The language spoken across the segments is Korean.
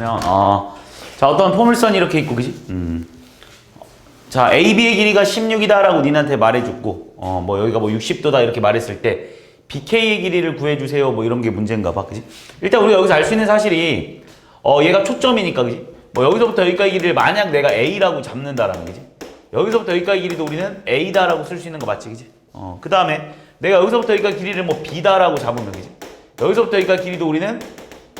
그러면 자 어떤 포물선이 이렇게 있고 그지? 자 AB의 길이가 16이다라고 니한테 말해줬고 뭐 여기가 뭐 60도다 이렇게 말했을 때 BK의 길이를 구해주세요 뭐 이런 게 문제인가 봐 그지? 일단 우리가 여기서 알 수 있는 사실이 얘가 초점이니까 그지? 뭐 여기서부터 여기까지 길이를 만약 내가 A라고 잡는다라는 거지. 여기서부터 여기까지 길이도 우리는 A다라고 쓸 수 있는 거 맞지 그지? 그 다음에 내가 여기서부터 여기까지 길이를 뭐 B다라고 잡으면 그지? 여기서부터 여기까지 길이도 우리는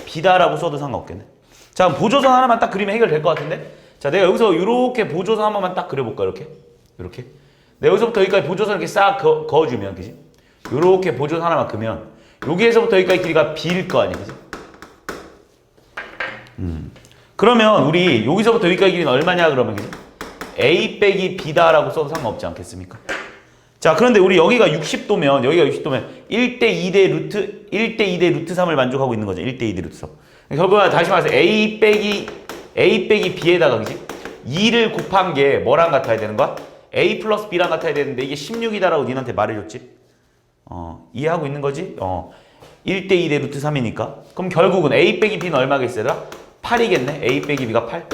B다라고 써도 상관없겠네. 자 그럼 보조선 하나만 딱 그리면 해결될 것 같은데? 자 내가 여기서 이렇게 보조선 한 번만 딱 그려볼까 이렇게? 이렇게? 내가 여기서부터 여기까지 보조선 이렇게 싹 그어주면 그지? 이렇게 보조선 하나만 그으면 여기에서부터 여기까지 길이가 B일 거 아니야 그지? 그러면 우리 여기서부터 여기까지 길이는 얼마냐 그러면 그지? A 빼기 B다라고 써도 상관없지 않겠습니까? 자 그런데 우리 여기가 60도면 여기가 60도면 1대 2대 루트 3을 만족하고 있는 거죠. 1대 2대 루트 3. 결국은 다시 말해서 A 빼기 B에다가 그지? 2를 곱한 게 뭐랑 같아야 되는 거야? A 플러스 B랑 같아야 되는데 이게 16이다라고 니한테 말해줬지? 이해하고 있는 거지? 1대 2대 루트 3이니까 그럼 결국은 A 빼기 B는 얼마겠어요? 8이겠네. A 빼기 B가 8.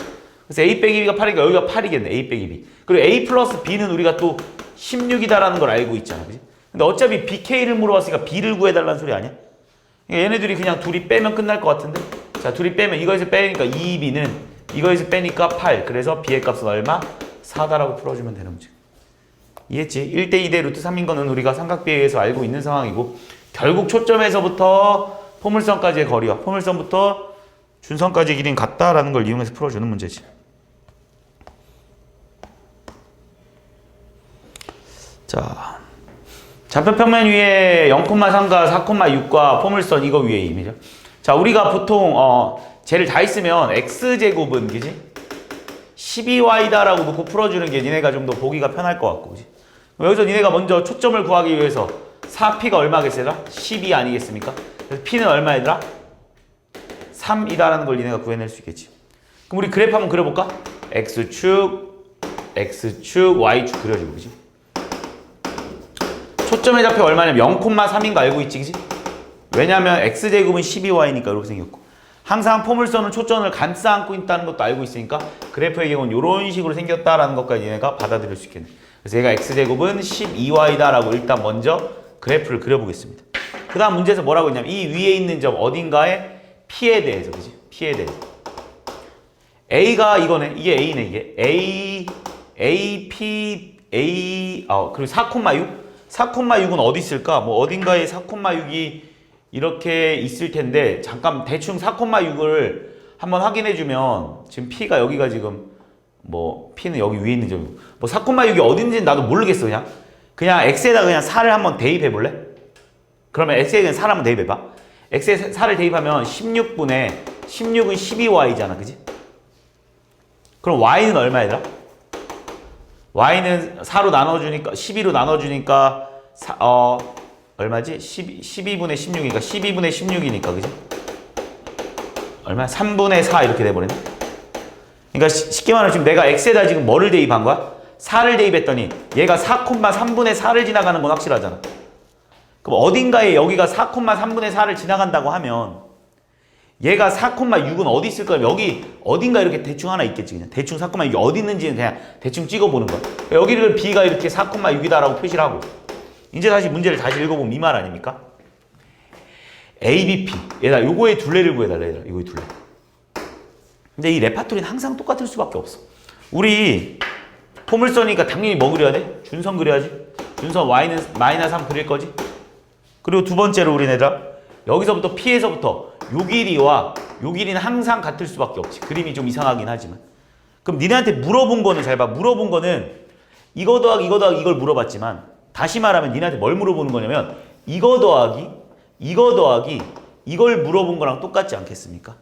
그래서 A 빼기 B가 8이니까 여기가 8이겠네. A 빼기 B. 그리고 A 플러스 B는 우리가 또 16이다라는 걸 알고 있잖아. 그치? 근데 어차피 BK를 물어봤으니까 B를 구해달라는 소리 아니야? 그러니까 얘네들이 그냥 둘이 빼면 끝날 것 같은데? 자, 둘이 빼면 이거에서 빼니까 2B는 이거에서 빼니까 8. 그래서 B의 값은 얼마? 4다라고 풀어주면 되는 문제. 이해했지? 1대 2대 루트 3인 거는 우리가 삼각비에 의해서 알고 있는 상황이고 결국 초점에서부터 포물선까지의 거리와 포물선부터 준선까지의 길이는 같다라는 걸 이용해서 풀어주는 문제지. 자, 좌표평면 위에 0,3과 4,6과 포물선 이거 위에 임이죠. 자, 우리가 보통 쟤를 다 있으면 x제곱은 그지? 12y다라고 놓고 풀어주는 게 니네가 좀 더 보기가 편할 것 같고 그지? 여기서 니네가 먼저 초점을 구하기 위해서 4p가 얼마겠어요? 12 아니겠습니까? 그래서 p는 얼마이더라? 3이다라는 걸 니네가 구해낼 수 있겠지. 그럼 우리 그래프 한번 그려볼까? x축, y축 그려지고 그지? 초점의 좌표 얼마냐면 0,3인 거 알고 있지 그지? 왜냐면 x제곱은 12y니까 이렇게 생겼고 항상 포물선은 초점을 감싸 안고 있다는 것도 알고 있으니까 그래프의 경우는 이런 식으로 생겼다라는 것까지 얘네가 받아들일 수 있겠네. 그래서 얘가 x제곱은 12y다라고 일단 먼저 그래프를 그려보겠습니다. 그 다음 문제에서 뭐라고 했냐면 이 위에 있는 점 어딘가에 P에 대해서 그지? P에 대해서 A가 이거네. 이게 A네 이게 A, P, A 그리고 4,6 4,6은 어디 있을까? 뭐 어딘가에 4,6이 이렇게 있을 텐데 잠깐 대충 4,6을 한번 확인해주면 지금 P가 여기가 지금 뭐 P는 여기 위에 있는 점이고 뭐 4,6이 어딘지는 나도 모르겠어. 그냥 X에다 그냥 4를 한번 대입해 볼래? 그러면 X에 그냥 4를 한번 대입해봐. X에 4를 대입하면 16은 12y잖아 그지? 그럼 Y는 얼마이더라? Y는 4로 나눠주니까 12로 나눠주니까 얼마지? 12분의 16이니까 12분의 16이니까 그지? 얼마? 3분의 4 이렇게 돼버리네. 그러니까 쉽게 말하면 지금 내가 x에다 지금 뭐를 대입한 거야? 4를 대입했더니 얘가 4,3분의 4를 지나가는 건 확실하잖아. 그럼 어딘가에 여기가 4,3분의 4를 지나간다고 하면 얘가 4,6은 어디 있을 거야? 여기 어딘가 이렇게 대충 하나 있겠지. 그냥 대충 4,6이 어디 있는지는 그냥 대충 찍어보는 거야. 여기를 B가 이렇게 4,6이다라고 표시를 하고 이제 다시 문제를 다시 읽어보면 이 말 아닙니까? ABP 얘들아 요거의 둘레를 구해달라 얘들아 요거의 둘레. 근데 이 레파토리는 항상 똑같을 수밖에 없어. 우리 포물선이니까 당연히 뭐 그려야 돼? 준선 그려야지. 준선 Y는 마이너스 3 그릴 거지. 그리고 두 번째로 우리 얘들아 여기서부터 P에서부터 요 길이와 요 길이는 항상 같을 수밖에 없지. 그림이 좀 이상하긴 하지만. 그럼 니네한테 물어본 거는 잘 봐. 물어본 거는 이거 더하기 이거 더하기 이걸 물어봤지만 다시 말하면 니네한테 뭘 물어보는 거냐면 이거 더하기 이걸 물어본 거랑 똑같지 않겠습니까?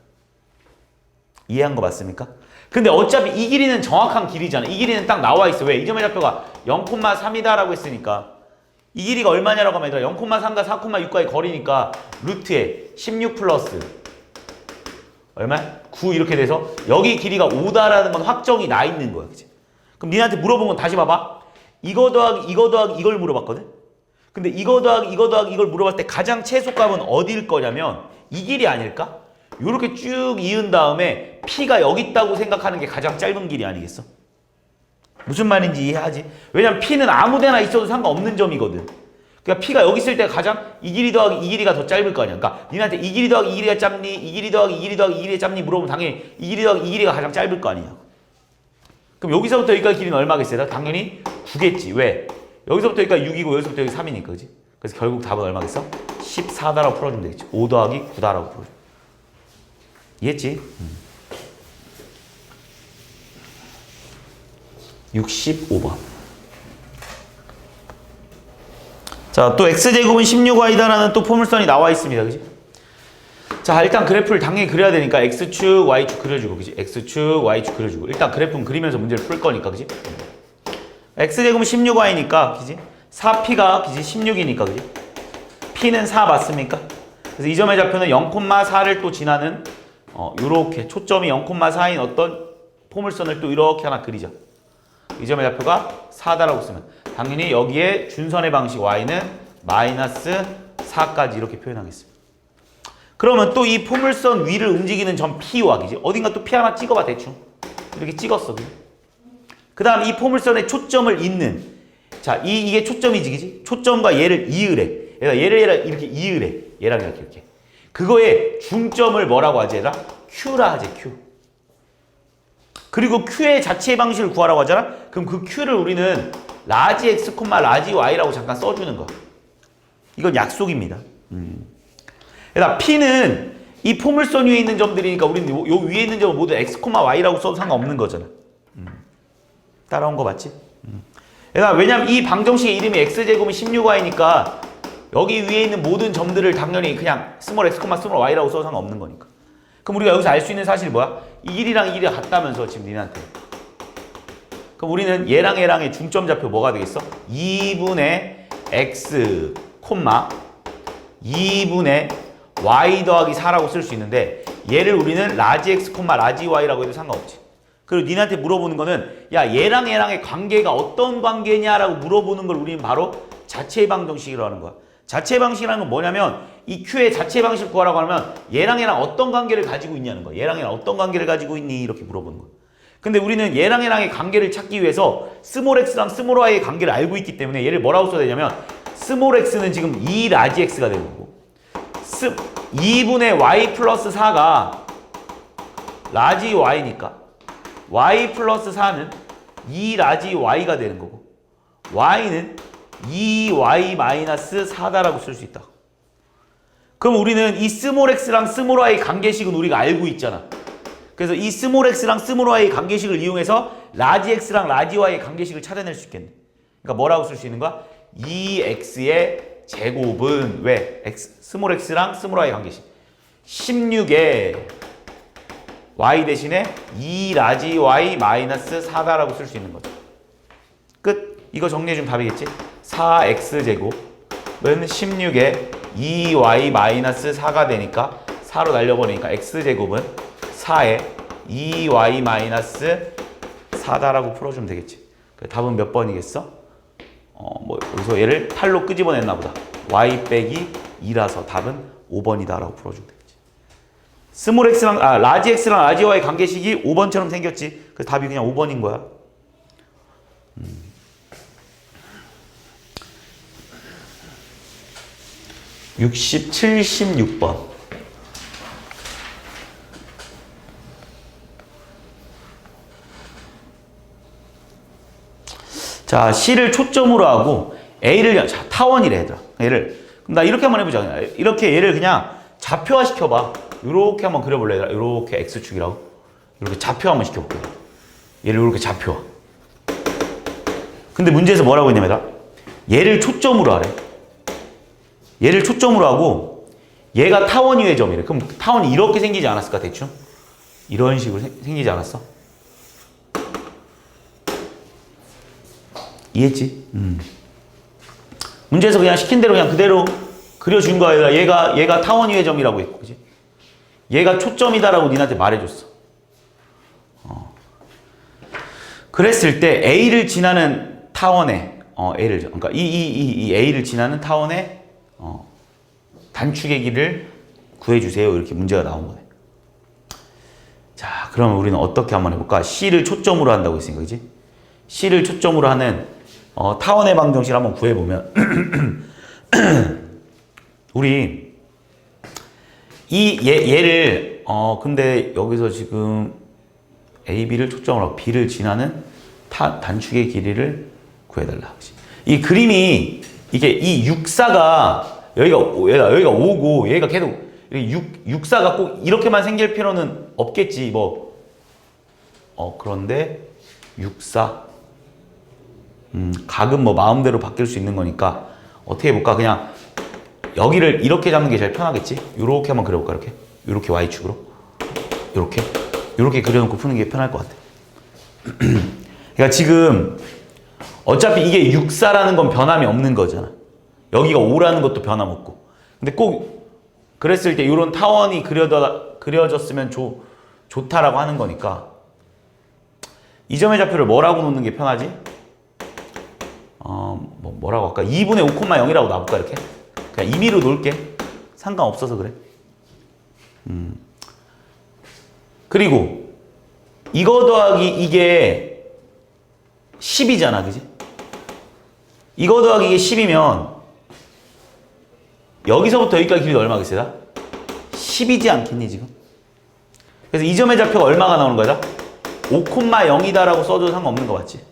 이해한 거 맞습니까? 근데 어차피 이 길이는 정확한 길이잖아. 이 길이는 딱 나와 있어. 왜? 이 점의 좌표가 0,3이다라고 했으니까 이 길이가 얼마냐라고 하면 얘들아 0,3과 4,6과의 거리니까 루트에 16 플러스 얼마야? 9 이렇게 돼서 여기 길이가 5다라는 건 확정이 나 있는 거야. 그치? 그럼 니한테 물어본 건 다시 봐봐. 이거 더하기 이걸 물어봤거든? 근데 이거 더하기 이걸 물어봤을 때 가장 최소값은 어디일 거냐면 이 길이 아닐까? 요렇게 쭉 이은 다음에 P가 여기 있다고 생각하는 게 가장 짧은 길이 아니겠어? 무슨 말인지 이해하지? 왜냐면 P는 아무 데나 있어도 상관없는 점이거든. 그러니까 P가 여기 있을 때 가장 이 길이 더하기 이 길이가 더 짧을 거 아니야. 그러니까 니한테 이 길이 더하기 이 길이가 짧니? 이 길이 더하기 이 길이 더하기 이 길이가 짧니? 물어보면 당연히 이 길이 더하기 이 길이가 가장 짧을 거 아니야. 그럼 여기서부터 여기까지 길이는 얼마겠어요? 당연히 9겠지. 왜? 여기서부터 여기까지 6이고 여기서부터 여기 3이니까, 그지? 그래서 결국 답은 얼마겠어? 14다라고 풀어주면 되겠지. 5 더하기 9다라고 풀어줘. 이해했지? 65번. 자, 또 x제곱은 16y다라는 또 포물선이 나와 있습니다. 그지? 자, 일단 그래프를 당연히 그려야 되니까 x축, y축 그려주고, 그지? x축, y축 그려주고. 일단 그래프는 그리면서 문제를 풀 거니까, 그지? x제곱은 16y니까, 그지? 4p가, 그지? 16이니까, 그지? p는 4 맞습니까? 그래서 이 점의 좌표는 0,4를 또 지나는, 요렇게 초점이 0,4인 어떤 포물선을 또 이렇게 하나 그리자. 이 점의 좌표가 4다라고 쓰면 당연히 여기에 준선의 방식 y는 마이너스 4까지 이렇게 표현하겠습니다. 그러면 또 이 포물선 위를 움직이는 점 P와, 그지? 어딘가 또 P 하나 찍어봐, 대충. 이렇게 찍었어, 그지? 그 다음 이 포물선에 초점을 잇는, 자, 이게 초점이지, 그지? 초점과 얘를 이으래. 얘를 이렇게 이으래. 얘랑 이렇게. 그거에 중점을 뭐라고 하지, 얘들아? Q라 하지, Q. 그리고 Q의 자체 방식을 구하라고 하잖아? 그럼 그 Q를 우리는 라지 X, 라지 Y라고 잠깐 써주는 거야. 이건 약속입니다. 그러니까 P는 이 포물선 위에 있는 점들이니까 우리는 요 위에 있는 점은 모두 X, Y라고 써도 상관없는 거잖아. 따라온 거 맞지? 그러니까 왜냐면 이 방정식의 이름이 X제곱은 16Y니까 여기 위에 있는 모든 점들을 당연히 그냥 스몰 X, 스몰 Y라고 써도 상관없는 거니까. 그럼 우리가 여기서 알 수 있는 사실이 뭐야? 이 길이랑 이 길이가 같다면서 지금 니네한테. 그럼 우리는 얘랑의 중점 좌표 뭐가 되겠어? 2분의 x, 2분의 y 더하기 4라고 쓸 수 있는데 얘를 우리는 라지 x, 라지 y라고 해도 상관없지. 그리고 니네한테 물어보는 거는 야, 얘랑의 관계가 어떤 관계냐라고 물어보는 걸 우리는 바로 자체 방정식이라고 하는 거야. 자체 방식이라는 건 뭐냐면 이 Q의 자체 방식을 구하라고 하면 얘랑 어떤 관계를 가지고 있냐는 거야. 얘랑 어떤 관계를 가지고 있니? 이렇게 물어보는 거야. 근데 우리는 얘랑의 관계를 찾기 위해서 스몰 x랑 스몰 y의 관계를 알고 있기 때문에 얘를 뭐라고 써야 되냐면 스몰 x는 지금 2 라지 x가 되는 거고 2분의 y 플러스 4가 라지 y니까 y 플러스 4는 2 라지 y가 되는 거고 y는 2y 마이너스 4다라고 쓸 수 있다. 그럼 우리는 이 스몰 x랑 스몰 y 관계식은 우리가 알고 있잖아. 그래서 이 스몰 x랑 스몰 y 관계식을 이용해서 라지 x랑 라지 y의 관계식을 찾아낼 수 있겠네. 그러니까 뭐라고 쓸 수 있는 거야? 2x의 제곱은 왜? 스몰 x랑 스몰 y 관계식 16에 y 대신에 2 라지 y 마이너스 4다라고 쓸 수 있는 거죠. 끝. 이거 정리해주면 답이겠지? 4x제곱은 16에 2y 마이너스 4가 되니까 4로 날려버리니까 x제곱은 4에 2y 마이너스 4다라고 풀어주면 되겠지. 답은 몇 번이겠어? 여기서 얘를 8로 끄집어냈나 보다. y 빼기 2라서 답은 5번이다라고 풀어주면 되겠지. 스몰 x랑 라지 x랑 라지 y 관계식이 5번처럼 생겼지. 그래서 답이 그냥 5번인 거야. 76번. 자, C를 초점으로 하고 A를 타원이래, 얘들아. 얘를 그럼 나 이렇게 한번 해보자. 이렇게 얘를 그냥 좌표화 시켜봐. 이렇게 한번 그려볼래, 얘들아. 이렇게 X축이라고. 이렇게 좌표 한번 시켜볼게. 얘를 이렇게 좌표화. 근데 문제에서 뭐라고 했냐면, 얘들아. 얘를 초점으로 하래. 얘를 초점으로 하고 얘가 타원 위의 점이래. 그럼 타원이 이렇게 생기지 않았을까, 대충? 이런 식으로 생기지 않았어? 이해했지? 문제에서 그냥 시킨 대로 그냥 그대로 그려준 거야. 얘가 타원 위의 점이라고 했고, 그지? 얘가 초점이다라고 니한테 말해줬어. 그랬을 때 A를 지나는 타원에 A를 그러니까 이 A를 지나는 타원에 단축의 길을 구해주세요. 이렇게 문제가 나온 거네. 자, 그러면 우리는 어떻게 한번 해볼까? C를 초점으로 한다고 했으니까, 그지? C를 초점으로 하는 타원의 방정식을 한번 구해보면 우리 얘를 근데 여기서 지금 AB를 초점으로 하고 B를 지나는 단축의 길이를 구해달라. 그치? 이 그림이 이게 이 육사가 여기가 5고 얘가 계속 육사가 꼭 이렇게만 생길 필요는 없겠지. 그런데 육사 각은 뭐 마음대로 바뀔 수 있는 거니까 어떻게 해볼까? 그냥 여기를 이렇게 잡는 게 제일 편하겠지? 이렇게 한번 그려볼까? 이렇게 Y축으로 이렇게 그려놓고 푸는 게 편할 것 같아. 그러니까 지금 어차피 이게 육사라는 건 변함이 없는 거잖아. 여기가 5라는 것도 변함 없고. 근데 꼭 그랬을 때 이런 타원이 그려졌으면 좋다라고 하는 거니까 이 점의 좌표를 뭐라고 놓는 게 편하지? 뭐라고 할까? 2분의 5,0이라고 놔볼까? 이렇게? 그냥 임의로 놓을게. 상관없어서 그래. 그리고 이거 더하기 이게 10이잖아, 그지? 이거 더하기 이게 10이면 여기서부터 여기까지 길이가 얼마겠어요? 10이지 않겠니 지금? 그래서 이 점의 좌표가 얼마가 나오는 거야? 5,0이다라고 써줘도 상관없는 거 맞지?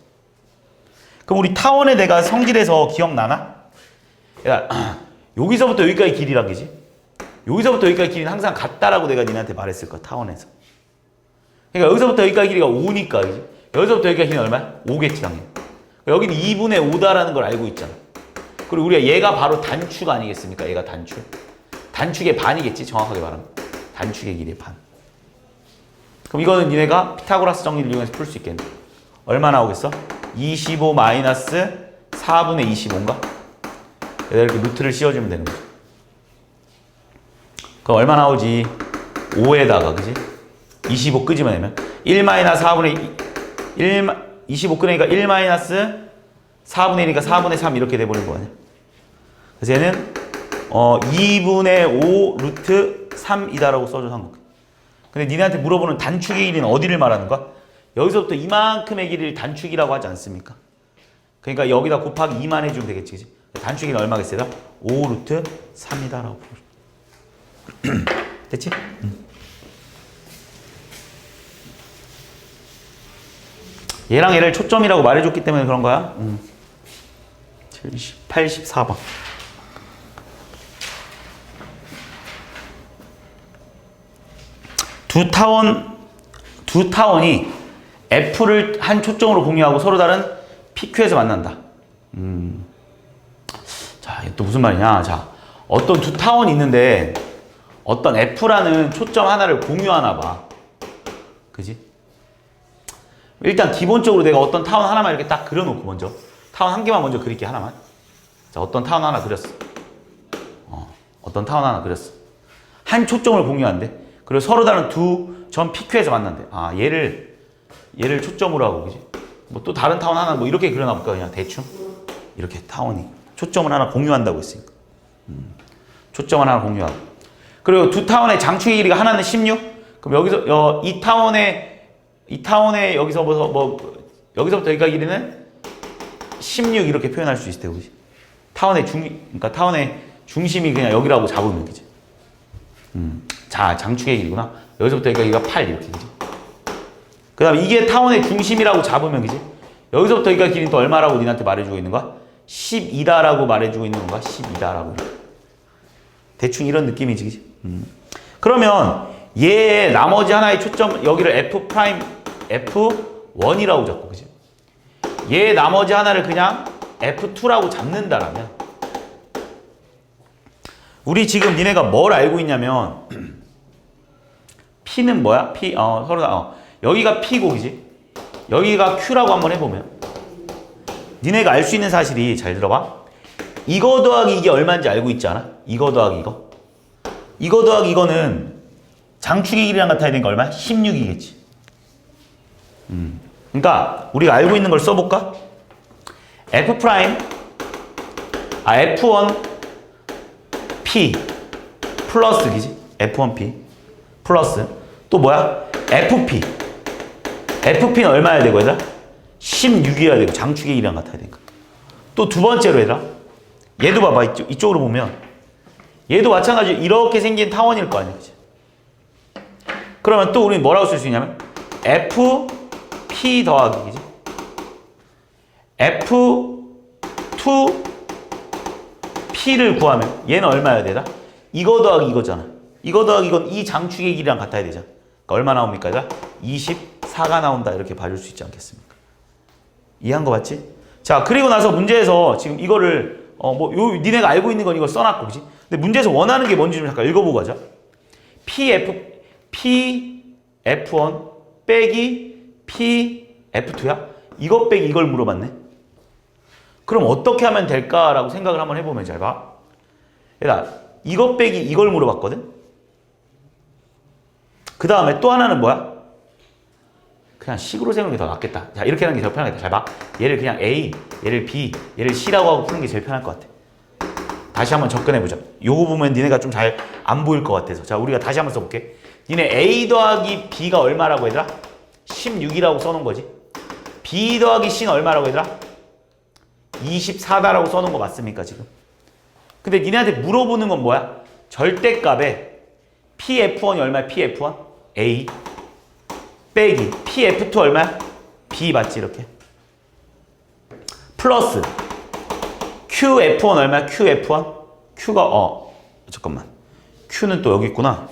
그럼 우리 타원에 내가 성질에서 기억나나? 야, 여기서부터 여기까지 길이란 게지? 여기서부터 여기까지 길이는 항상 같다라고 내가 니네한테 말했을 거야, 타원에서. 그러니까 여기서부터 여기까지 길이가 5니까, 그지? 여기서부터 여기까지 길이는 얼마야? 5겠지, 당연히. 여기는 2분의 5다라는 걸 알고 있잖아. 그리고 우리가 얘가 바로 단축 아니겠습니까? 얘가 단축. 단축의 반이겠지, 정확하게 말하면. 단축의 길이의 반. 그럼 이거는 니네가 피타고라스 정리를 이용해서 풀 수 있겠네. 얼마 나오겠어? 25 마이너스 4분의 25인가? 이렇게 루트를 씌워주면 되는 거죠. 그럼 얼마 나오지? 5에다가, 그지? 25 끄집어 내면 1 마이너스 4분의 25 끄니까 1 마이너스 4분의 1이니까 4분의 3 이렇게 돼버린 거 아니야? 그래서 얘는 2분의 5 루트 3이다라고 써줘서 한 거야. 근데 니네한테 물어보는 단축의 길이는 어디를 말하는 거야? 여기서부터 이만큼의 길이를 단축이라고 하지 않습니까? 그러니까 여기다 곱하기 2만 해주면 되겠지, 그치? 단축이는 얼마겠어요? 5 루트 3이다라고 됐지? 얘랑 얘를 초점이라고 말해줬기 때문에 그런 거야. 84번. 두 타원이 F를 한 초점으로 공유하고 서로 다른 PQ에서 만난다. 자, 이게 또 무슨 말이냐? 자, 어떤 두 타원이 있는데 어떤 F라는 초점 하나를 공유하나 봐. 그지? 일단 기본적으로 내가 어떤 타원 하나만 이렇게 딱 그려놓고 먼저 타원 한 개만 먼저 그릴게. 하나만. 자, 어떤 타원 하나 그렸어. 어떤 타원 하나 그렸어. 한 초점을 공유한대. 그리고 서로 다른 두 점 PQ에서 만난대. 아, 얘를 초점으로 하고, 그지? 뭐 또 다른 타원 하나 뭐 이렇게 그려놔볼까? 그냥 대충 이렇게 타원이 초점을 하나 공유한다고 했으니까. 초점을 하나 공유하고. 그리고 두 타원의 장축의 길이가 하나는 16. 그럼 여기서 이 타원의 여기서부터 여기까지 길이는 16 이렇게 표현할 수 있을 테고, 그지? 그러니까 타원의 중심이 그냥 여기라고 잡으면, 그지? 자, 장축의 길이구나. 여기서부터 여기가 8 이렇게, 그지? 그 다음에 이게 타원의 중심이라고 잡으면, 그지? 여기서부터 여기가 길이는 또 얼마라고 니한테 말해주고 있는 거야? 12다라고 말해주고 있는 건가? 12다라고. 대충 이런 느낌이지, 그지? 그러면 얘 나머지 하나의 초점, 여기를 F1이라고 잡고, 그지? 얘 나머지 하나를 그냥 F2라고 잡는다라면 우리 지금 니네가 뭘 알고 있냐면 P는 뭐야? P, 서로 다, 여기가 P고, 그지? 여기가 Q라고 한번 해보면 니네가 알 수 있는 사실이, 잘 들어봐. 이거 더하기 이게 얼마인지 알고 있지 않아? 이거 더하기 이거. 이거 더하기 이거는 장축의 길이랑 같아야 되는 게 얼마야? 16이겠지. 그러니까 우리가 알고 있는 걸 써볼까? F1 P 플러스, 그지? F1P 플러스 또 뭐야? FP. FP는 얼마여야 되고 얘들아? 16이어야 되고 장축의 길이랑 같아야 되니까. 또 두 번째로 얘들아. 얘도 봐봐. 이쪽으로 보면 얘도 마찬가지로 이렇게 생긴 타원일 거 아니야. 그치? 그러면 또 우리는 뭐라고 쓸 수 있냐면 FP 더하기 그지? F2P를 구하면 얘는 얼마여야 되다? 이거 더하기 이거잖아. 이거 더하기 이건 이 장축의 길이랑 같아야 되잖아. 그러니까 얼마 나옵니까? 얘들아? 24가 나온다. 이렇게 봐줄 수 있지 않겠습니까? 이해한 거 맞지? 자, 그리고 나서 문제에서 지금 이거를 니네가 알고 있는 건 이걸 써놨고, 그지? 근데 문제에서 원하는 게 뭔지 좀 잠깐 읽어보고 가자. PF1 빼기 PF2야? 이거 빼기 이걸 물어봤네. 그럼 어떻게 하면 될까라고 생각을 한번 해보면 잘 봐. 얘들아, 이거 빼기 이걸 물어봤거든? 그 다음에 또 하나는 뭐야? 그냥 식으로 세우는 게 더 낫겠다. 자, 이렇게 하는 게 더 편하겠다. 잘 봐. 얘를 그냥 A, 얘를 B, 얘를 C라고 하고 푸는 게 제일 편할 것 같아. 다시 한번 접근해보자. 요거 보면 니네가 좀 잘 안 보일 것 같아서. 자, 우리가 다시 한번 써볼게. 니네 A 더하기 B가 얼마라고 얘들아? 16이라고 써놓은 거지. B 더하기 C는 얼마라고 얘들아? 24다라고 써놓은 거 맞습니까, 지금? 근데 니네한테 물어보는 건 뭐야? 절대값에 PF1이 얼마야? PF1? A 빼기 PF2 얼마야? B 맞지 이렇게? 플러스 QF1 얼마야? QF1? Q가 잠깐만 Q는 또 여기 있구나.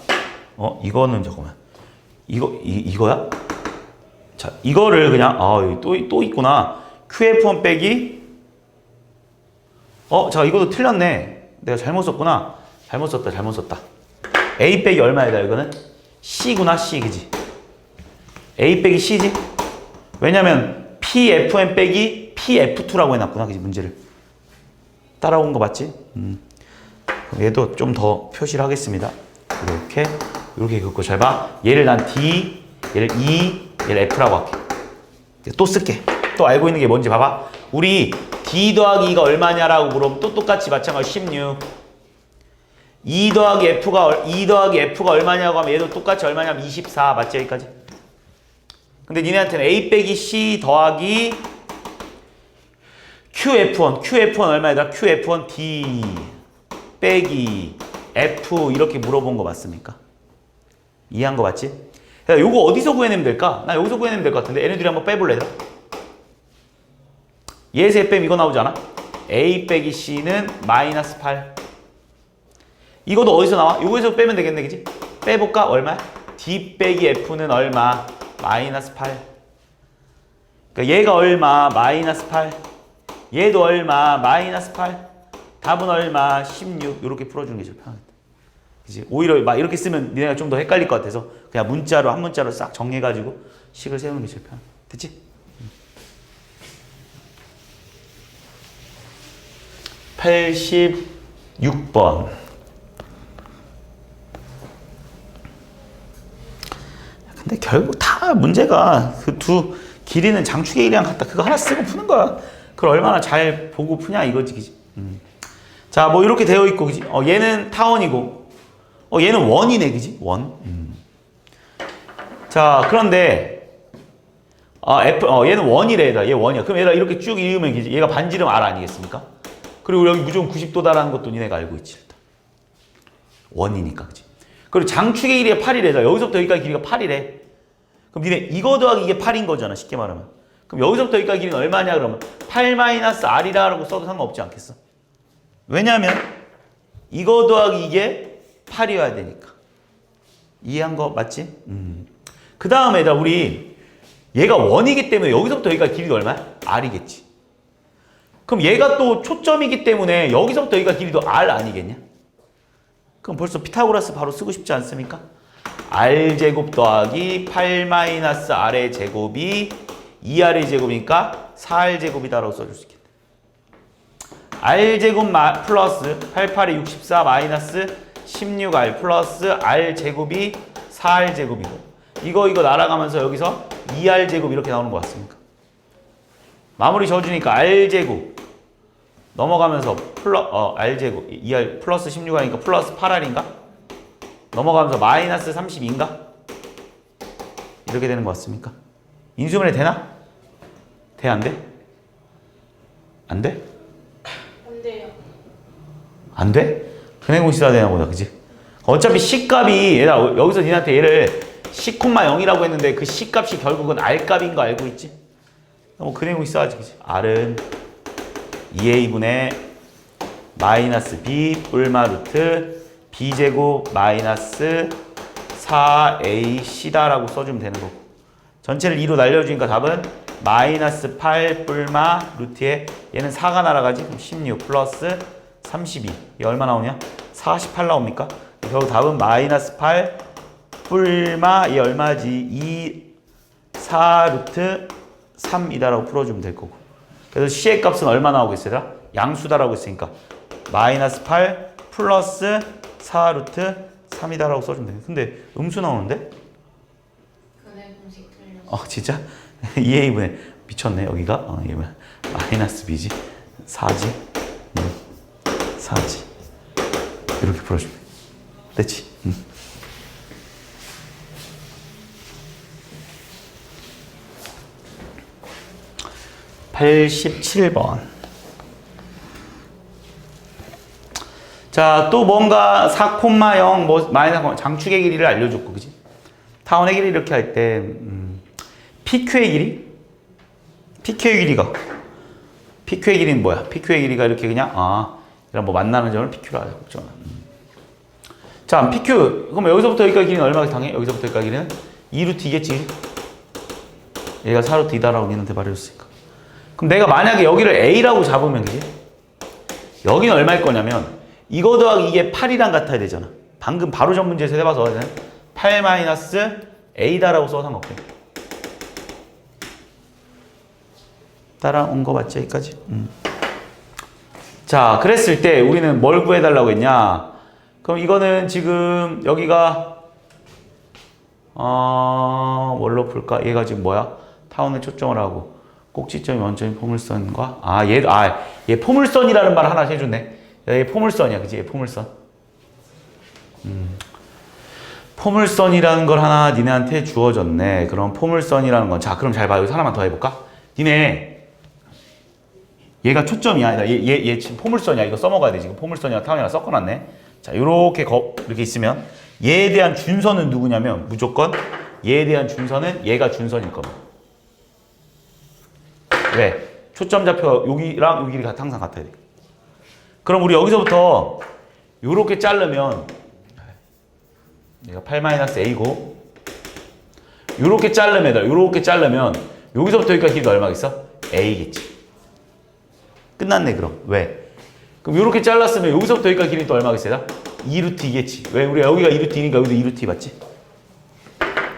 이거는 잠깐만 이거야? 자, 이거를 그냥 여기 또 있구나. QF1 빼기 자, 이것도 틀렸네. 내가 잘못 썼구나. 잘못 썼다. A 빼기 얼마야, 이거는? C구나, C, 그지? A 빼기 C지? 왜냐면 PFN 빼기 PF2라고 해놨구나, 그지? 문제를. 따라온 거 맞지? 얘도 좀 더 표시를 하겠습니다. 이렇게 긋고 잘 봐. 얘를 난 D, 얘를 E, 얘를 F라고 할게. 또 쓸게. 또 알고 있는 게 뭔지 봐봐. 우리 D 더하기 2가 얼마냐라고 물어보면 또 똑같이 마찬가지 16. 2 더하기 F가 얼마냐고 하면 얘도 똑같이 얼마냐면 24. 맞지? 여기까지? 근데 니네한테는 A 빼기 C 더하기 QF1 얼마야? QF1 D 빼기 F 이렇게 물어본 거 맞습니까? 이해한 거 맞지? 야, 요거 어디서 구해내면 될까? 나 여기서 구해내면 될 것 같은데 얘네들이 한번 빼볼래? 얘에서 얘 빼면 이거 나오지 않아? A 빼기 C는 마이너스 8. 이것도 어디서 나와? 요거에서 빼면 되겠네, 그지? 빼볼까? 얼마야? D 빼기 F는 얼마? 마이너스 8. 그러니까 얘가 얼마? 마이너스 8. 얘도 얼마? 마이너스 8. 답은 얼마? 16. 이렇게 풀어주는 게 제일 편하겠다. 그치? 오히려 막 이렇게 쓰면 니네가 좀 더 헷갈릴 것 같아서 그냥 문자로 한 문자로 싹 정리해가지고 식을 세우는 게 제일 편해. 됐지? 86번. 근데 결국 다 문제가 그 두 길이는 장축의 길이랑 같다. 그거 하나 쓰고 푸는 거야. 그걸 얼마나 잘 보고 푸냐 이거지, 그지? 자, 뭐 이렇게 되어 있고, 그지? 얘는 타원이고, 얘는 원이네, 그지? 원. 자, 그런데 얘는 원이래, 얘들아. 얘 원이야. 그럼 얘들아 이렇게 쭉 읽으면, 그지? 얘가 반지름 R 아니겠습니까? 그리고 여기 무조건 90도다라는 것도 니네가 알고 있지. 일단. 원이니까, 그지? 그리고 장축의 길이가 8이래. 여기서부터 여기까지 길이가 8이래. 그럼 니네 이거 더하기 이게 8인 거잖아, 쉽게 말하면. 그럼 여기서부터 여기까지 길이는 얼마냐, 그러면? 8-R이라고 써도 상관없지 않겠어? 왜냐면 이거 더하기 이게 8이어야 되니까. 이해한 거 맞지? 그 다음에 얘들아, 우리 얘가 원이기 때문에 여기서부터 여기까지 길이가 얼마야? R이겠지. 그럼 얘가 또 초점이기 때문에 여기서부터 여기가 길이도 R 아니겠냐? 그럼 벌써 피타고라스 바로 쓰고 싶지 않습니까? R제곱 더하기 8-R의 제곱이 2R의 제곱이니까 4R제곱이다라고 써줄 수 있겠다. R제곱 플러스 88에 64 마이너스 16R 플러스 R제곱이 4R제곱이고 이거 날아가면서 여기서 2R제곱 이렇게 나오는 거 같습니까? 마무리 지어주니까 R제곱 넘어가면서 R제곱 2R 플러스 16R이니까 플러스 8R인가? 넘어가면서 마이너스 32인가? 이렇게 되는 것 같습니까? 인수분해 되나? 돼, 안 돼? 안 돼? 안 돼요. 안 돼? 근해공식 써야 되나 보다, 그지? 어차피 C값이, 얘들아, 여기서 니한테 얘를 C,0이라고 했는데 그 C값이 결국은 R값인 거 알고 있지? 뭐 근해공식 써야지, 그지? R은 2A분의 마이너스 B 뿔마 루트 B제곱 마이너스 4AC다라고 써주면 되는 거고. 전체를 2로 날려주니까 답은 마이너스 8 뿔마 루트에 얘는 4가 날아가지? 그럼 16 플러스 32. 이게 얼마 나오냐? 48 나옵니까? 결국 답은 마이너스 8 뿔마 이 얼마지? 4 루트 3이다라고 풀어주면 될 거고. 그래서 C의 값은 얼마 나오겠어요? 양수다라고 했으니까 마이너스 8 플러스 4 루트 3이다라고 써주면 돼. 근데 음수 나오는데? 근해공식 틀렸어. 진짜? 2A분의 미쳤네 여기가. 이게 뭐야? 마이너스 B지 4지 4지 이렇게 풀어주면 돼. 됐지? 87번. 자, 또 뭔가 4,0 뭐 마이너스 장축의 길이를 알려줬고, 그지? 타원의 길이 이렇게 할 때 PQ의 길이? PQ의 길이가 PQ의 길이는 뭐야? PQ의 길이가 이렇게 그냥 이런 뭐 만나는 점을 PQ로 하자. 자, PQ 그럼 여기서부터 여기까지 길이는 얼마가 당해? 여기서부터 여기까지 길이는 2루트 2겠지? 얘가 4루트 2다라고 얘한테 말해줬으니까. 그럼 내가 만약에 여기를 A라고 잡으면 그지? 여기는 얼마일 거냐면 이거 더하기 이게 8이랑 같아야 되잖아. 방금 바로 전 문제에서 해봐서 8 마이너스 A다라고 써서 상관없대. 따라온 거 맞지? 여기까지? 자, 그랬을 때 우리는 뭘 구해달라고 했냐? 그럼 이거는 지금 여기가 뭘로 풀까? 얘가 지금 뭐야? 타원에 초점을 하고 꼭지점이 원점이 포물선과 얘 포물선이라는 말 하나 해줬네. 얘 포물선이야, 그치? 얘 포물선. 포물선이라는 걸 하나 니네한테 주어졌네. 그럼 포물선이라는 건 그럼 잘 봐. 여기서 하나만 더 해볼까? 니네 얘가 초점이야. 얘 지금 포물선이야. 이거 써먹어야 돼. 지금 포물선이랑 타원이랑 섞어놨네. 자, 이렇게 있으면 얘에 대한 준선은 누구냐면 무조건 얘에 대한 준선은 얘가 준선일 겁니다. 왜? 초점 좌표가 여기랑 여기 길이가 항상 같아야 돼. 그럼 우리 여기서부터 요렇게 자르면 얘가 8-A고 요렇게 자르면 여기서부터 여기까지 길이가 얼마겠어? A겠지. 끝났네 그럼. 왜? 그럼 요렇게 잘랐으면 여기서부터 여기까지 길이 또 얼마겠어요? 2루트 2겠지. 왜? 우리가 여기가 2루트 2니까 여기도 2루트 2 맞지?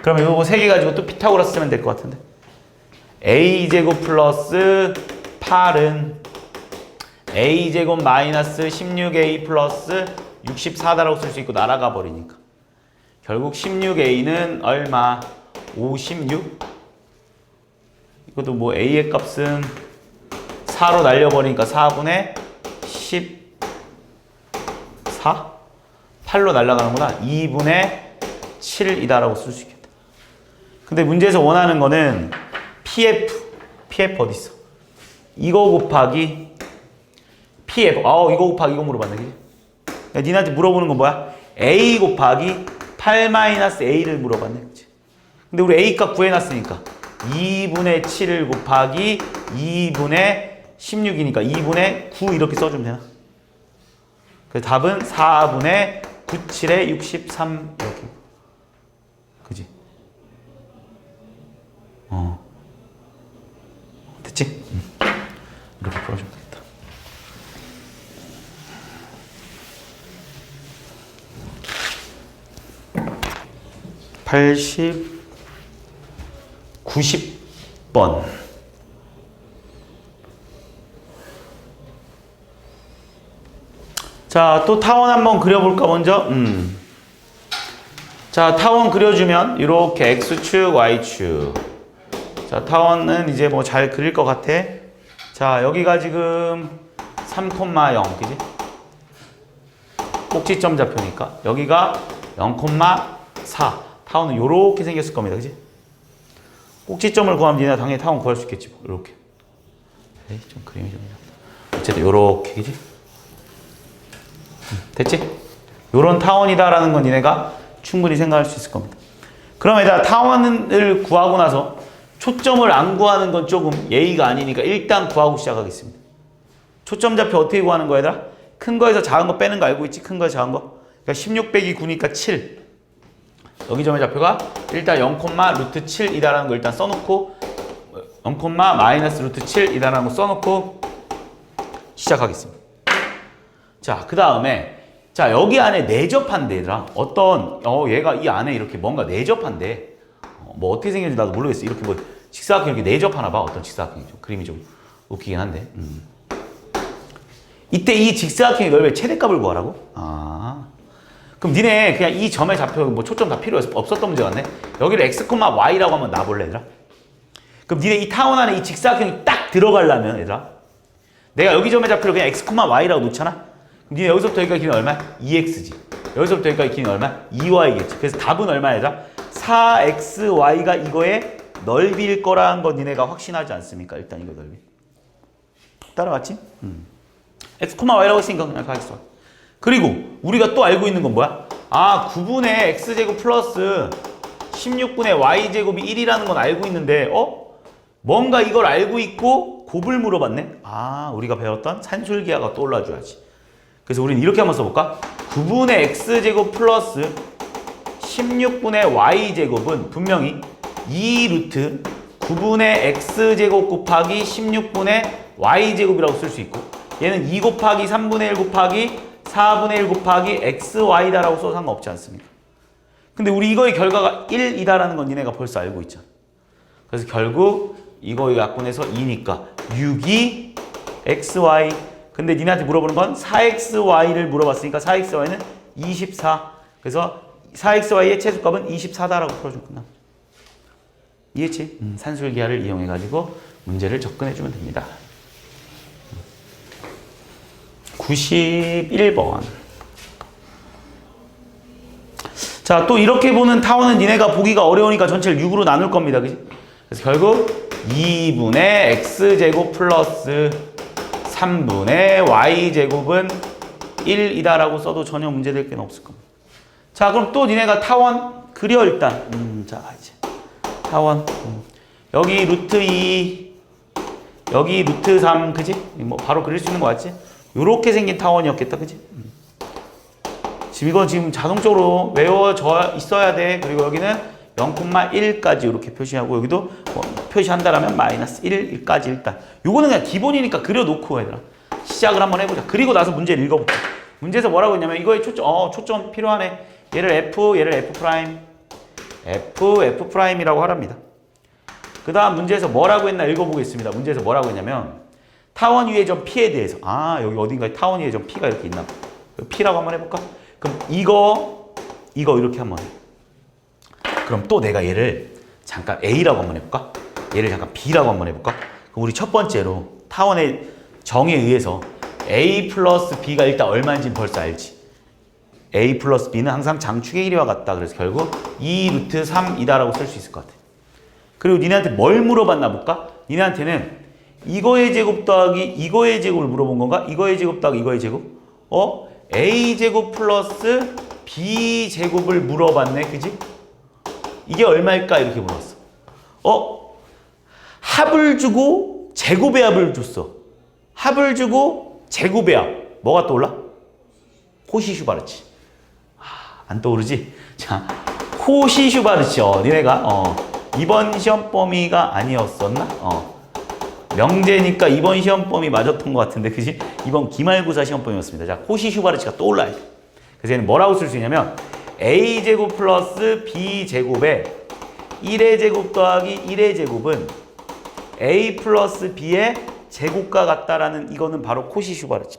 그러면 요거 3개 가지고 또 피타고라스 쓰면 될 것 같은데. A제곱 플러스 8은 A제곱 마이너스 16A 플러스 64다라고 쓸 수 있고 날아가 버리니까. 결국 16A는 얼마? 56? 이것도 뭐 A의 값은 4로 날려버리니까 4분의 14? 8로 날아가는구나. 2분의 7이다라고 쓸 수 있겠다. 근데 문제에서 원하는 거는 PF 어디 있어? 이거 곱하기 PF. 이거 곱하기 이거 물어봤네. 그러니까 니한테 물어보는 건 뭐야? A 곱하기 8-A를 물어봤네. 그치? 근데 우리 A 값 구해놨으니까 2분의 7을 곱하기 2분의 16이니까 2분의 9 이렇게 써주면 되나? 그래서 답은 4분의 97에 63 이렇게. 그지? 됐지? 이렇게 풀어주면 되겠다. (80) 90번. 자, 또 타원 한번 그려볼까 먼저? 자, 타원 그려주면 이렇게 x축, y축. 자, 타원은 이제 뭐 잘 그릴 것 같아. 자, 여기가 지금 3,0, 그지? 꼭지점 좌표니까. 여기가 0,4. 타원은 요렇게 생겼을 겁니다, 그지? 꼭지점을 구하면 니네가 당연히 타원 구할 수 있겠지. 뭐. 이렇게. 에이, 좀 그림이 좀 이상하다. 어쨌든 요렇게 그지? 됐지? 요런 타원이다라는 건 니네가 충분히 생각할 수 있을 겁니다. 그럼 얘들아 타원을 구하고 나서 초점을 안 구하는 건 조금 예의가 아니니까 일단 구하고 시작하겠습니다. 초점 좌표 어떻게 구하는 거야 얘들아? 큰 거에서 작은 거 빼는 거 알고 있지? 큰 거에서 작은 거. 그러니까 16 빼기 9니까 7. 여기 점의 좌표가 일단 0, 루트 7이다라는 거 일단 써놓고 0, 마이너스 루트 7이다라는 거 써놓고 시작하겠습니다. 자, 그 다음에 자 여기 안에 내접한대 얘들아. 어떤 얘가 이 안에 이렇게 뭔가 내접한대. 뭐 어떻게 생겼는지 나도 모르겠어. 이렇게 뭐 직사각형 이렇게 내접하나 봐. 어떤 직사각형이 좀 그림이 좀 웃기긴 한데. 이때 이 직사각형의 넓이의 최대값을 구하라고? 아. 그럼 니네 그냥 이 점의 좌표 뭐 초점 다 필요 없었던 문제 같네. 여기를 x, y라고 한번 놔볼래 얘들아? 그럼 니네 이 타원 안에 이 직사각형이 딱 들어가려면 얘들아 내가 여기 점의 좌표를 그냥 x, y라고 놓잖아? 그럼 니네 여기서부터 여기까지 길이는 얼마야? 2x지. 여기서부터 여기까지 길이는 얼마야? 2y겠지. 그래서 답은 얼마야 얘들아? 4xy가 이거의 넓이일 거라는 건 니네가 확신하지 않습니까? 일단 이거 넓이. 따라갔지? x, y라고 했으니까 그냥 가겠어. 그리고 우리가 또 알고 있는 건 뭐야? 아 9분의 x제곱 플러스 16분의 y제곱이 1이라는 건 알고 있는데 뭔가 이걸 알고 있고 곱을 물어봤네? 아 우리가 배웠던 산술기하가 떠올라줘야지. 그래서 우리는 이렇게 한번 써볼까? 9분의 x제곱 플러스 16분의 y제곱은 분명히 2루트 9분의 x제곱 곱하기 16분의 y제곱이라고 쓸 수 있고 얘는 2 곱하기 3분의 1 곱하기 4분의 1 곱하기 xy다라고 써도 상관없지 않습니까? 근데 우리 이거의 결과가 1이다라는 건 니네가 벌써 알고 있잖아. 그래서 결국 이거 약분해서 2니까 6이 xy. 근데 니네한테 물어보는 건 4xy를 물어봤으니까 4xy는 24. 그래서 4xy의 최소값은 24다라고 풀어주면 끝나. 이해했지? 산술기하를 이용해가지고 문제를 접근해주면 됩니다. 91번. 자, 또 이렇게 보는 타원은 니네가 보기가 어려우니까 전체를 6으로 나눌 겁니다. 그치? 그래서 결국 2분의 x제곱 플러스 3분의 y제곱은 1이다라고 써도 전혀 문제될 게 없을 겁니다. 자, 그럼 또 니네가 타원 그려 일단. 자, 이제 타원. 여기 루트 2, 여기 루트 3, 그지? 뭐 바로 그릴 수 있는 거 같지? 요렇게 생긴 타원이었겠다, 그지? 지금 이거 지금 자동적으로 외워져 있어야 돼. 그리고 여기는 0,1까지 이렇게 표시하고 여기도 뭐 표시한다라면 마이너스 1까지 일단. 요거는 그냥 기본이니까 그려놓고 얘들아. 시작을 한번 해보자. 그리고 나서 문제를 읽어볼게. 문제에서 뭐라고 했냐면 이거에 초점 필요하네. 얘를 F, 얘를 F 프라임. F 프라임이라고 하랍니다. 그 다음 문제에서 뭐라고 했나 읽어보겠습니다. 문제에서 뭐라고 했냐면 타원 위의 점 P에 대해서 여기 어딘가에 타원 위의 점 P가 이렇게 있나 봐. P라고 한번 해볼까? 그럼 이거 이렇게 한번 해. 그럼 또 내가 얘를 잠깐 A라고 한번 해볼까? 얘를 잠깐 B라고 한번 해볼까? 그럼 우리 첫 번째로 타원의 정에 의해서 A 플러스 B가 일단 얼마인지 벌써 알지? A 플러스 B는 항상 장축의 길이와 같다. 그래서 결국 2 루트 3이다라고 쓸 수 있을 것 같아. 그리고 니네한테 뭘 물어봤나 볼까? 니네한테는 이거의 제곱 더하기 이거의 제곱을 물어본 건가? 이거의 제곱 더하기 이거의 제곱? A제곱 플러스 B제곱을 물어봤네. 그지? 이게 얼마일까? 이렇게 물었어. 합을 주고 제곱의 합을 줬어. 합을 주고 제곱의 합. 뭐가 떠올라? 코시-슈바르츠. 안 떠오르지? 자, 코시-슈바르츠. 니네가 이번 시험 범위가 아니었었나? 명제니까 이번 시험 범위 맞았던 것 같은데, 그지? 이번 기말고사 시험 범위였습니다. 자, 코시-슈바르츠가 떠올라야 돼. 그래서 얘는 뭐라고 쓸 수 있냐면 A제곱 플러스 B제곱에 1의 제곱 더하기 1의 제곱은 A 플러스 B의 제곱과 같다라는 이거는 바로 코시-슈바르츠.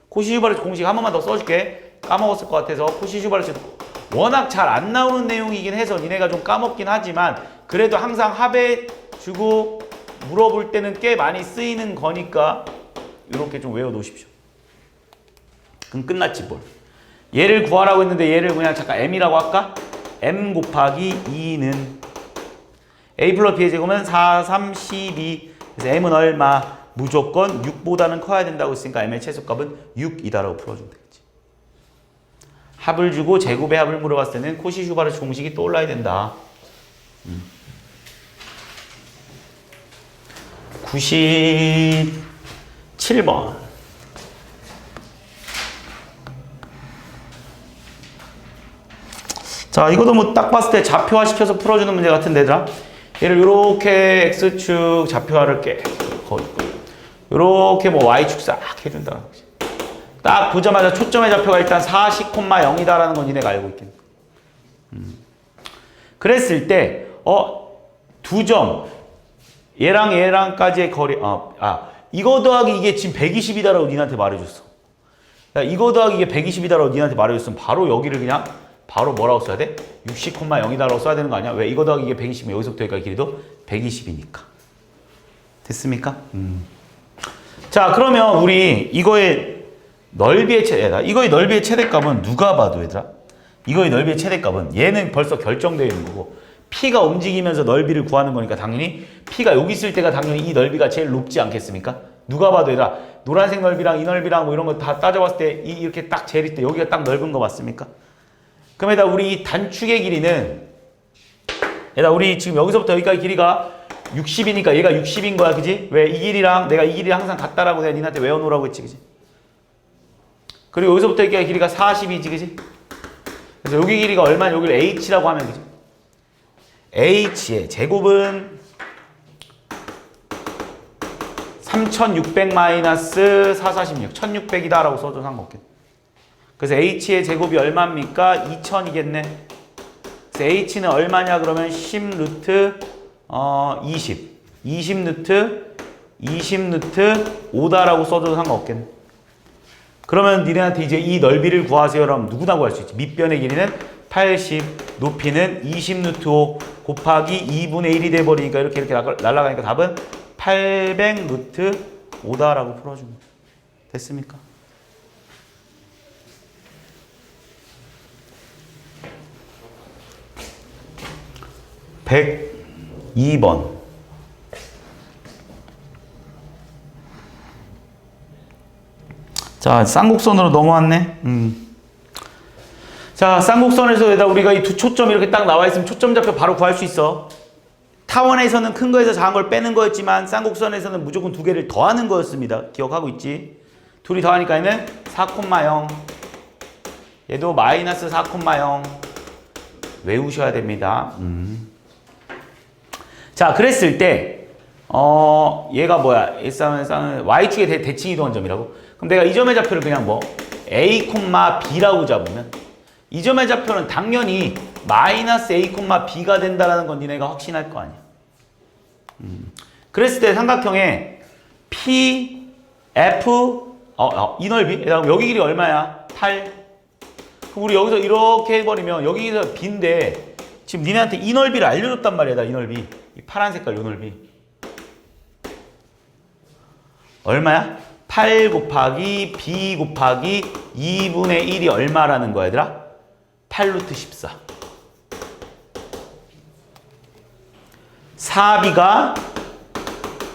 코시-슈바르츠 공식 한 번만 더 써줄게. 까먹었을 것 같아서. 코시-슈바르츠 워낙 잘 안 나오는 내용이긴 해서 니네가 좀 까먹긴 하지만 그래도 항상 합해 주고 물어볼 때는 꽤 많이 쓰이는 거니까 이렇게 좀 외워놓으십시오. 그럼 끝났지 뭘. 얘를 구하라고 했는데 얘를 그냥 잠깐 m이라고 할까? m 곱하기 2는 a 플러스 b의 제곱은 4, 3, 12. 그래서 m은 얼마? 무조건 6보다는 커야 된다고 했으니까 m의 최소값은 6이다라고 풀어주면 되겠지. 합을 주고 제곱의 합을 물어봤을 때는 코시-슈바르츠 공식이 떠올라야 된다. 97번. 자, 이것도 뭐 딱 봤을 때 좌표화 시켜서 풀어주는 문제 같은데, 얘들아. 얘를 요렇게 x축 좌표화를 요렇게 뭐 y축 싹 해준다. 딱 보자마자 초점의 좌표가 일단 40,0이다라는 건 니네가 알고 있겠네. 그랬을 때, 두 점, 얘랑 얘랑까지의 거리, 이거 더하기 이게 지금 120이다라고 니한테 말해줬어. 야, 이거 더하기 이게 120이다라고 니한테 말해줬으면 바로 여기를 그냥 바로 뭐라고 써야 돼? 60,0이다라고 써야 되는 거 아니야? 왜? 이거 더하기 이게 120이면 여기서부터 여기까지 길이도 120이니까. 됐습니까? 자, 그러면 우리 이거의 넓이의 이거의 넓이의 최대값은 누가 봐도 얘들아? 이거의 넓이의 최대값은 얘는 벌써 결정되어 있는 거고 P가 움직이면서 넓이를 구하는 거니까 당연히 P가 여기 있을 때가 당연히 이 넓이가 제일 높지 않겠습니까? 누가 봐도 얘들아 노란색 넓이랑 이 넓이랑 뭐 이런 거 다 따져봤을 때 이렇게 딱 제일 있을 때 여기가 딱 넓은 거 맞습니까? 그럼 얘들아 우리 이 단축의 길이는 얘들아 우리 지금 여기서부터 여기까지 길이가 60이니까 얘가 60인 거야, 그지? 왜? 이 길이랑 내가 이 길이 항상 같다라고 내가 니한테 외워놓으라고 했지, 그지? 그리고 여기서부터 여기까지 길이가 40이지, 그지? 그래서 여기 길이가 얼마냐? 여기를 h라고 하면, 그지? h의 제곱은 3600 마이너스 446, 1600이다 라고 써도 상관없겠네. 그래서 h의 제곱이 얼마입니까? 2000이겠네. 그래서 h는 얼마냐? 그러면 10 루트 20 루트 5다라고 써도 상관없겠네. 그러면 니네한테 이제 이 넓이를 구하세요라면 누구나 구할 수 있지. 밑변의 길이는 80, 높이는 20 루트 5 곱하기 2분의 1이 돼버리니까 이렇게 날아가니까 답은 800 루트 5다라고 풀어주면 됐습니까? 백 2번. 자, 쌍곡선으로 넘어왔네. 자, 쌍곡선에서 우리가 이 두 초점이 이렇게 딱 나와 있으면 초점 좌표 바로 구할 수 있어. 타원에서는 큰 거에서 작은 걸 빼는 거였지만 쌍곡선에서는 무조건 두 개를 더하는 거였습니다. 기억하고 있지? 둘이 더하니까 얘는 4,0. 얘도 마이너스 4,0. 외우셔야 됩니다. 자, 그랬을 때 얘가 뭐야? y축의 대칭 이동한 점이라고? 그럼 내가 이 점의 좌표를 그냥 뭐 a, b라고 잡으면 이 점의 좌표는 당연히 마이너스 a, b가 된다는 건 니네가 확신할 거 아니야. 그랬을 때 삼각형에 p, f, 이 넓이? 여기 길이 얼마야? 8. 그럼 우리 여기서 이렇게 해버리면 여기서 b인데 지금 니네한테 이 넓이를 알려줬단 말이야. 이 넓이. 이 파란 색깔 요 넓이. 얼마야? 8 곱하기 b 곱하기 2분의 1이 얼마라는 거야, 얘들아? 8 루트 14. 4b가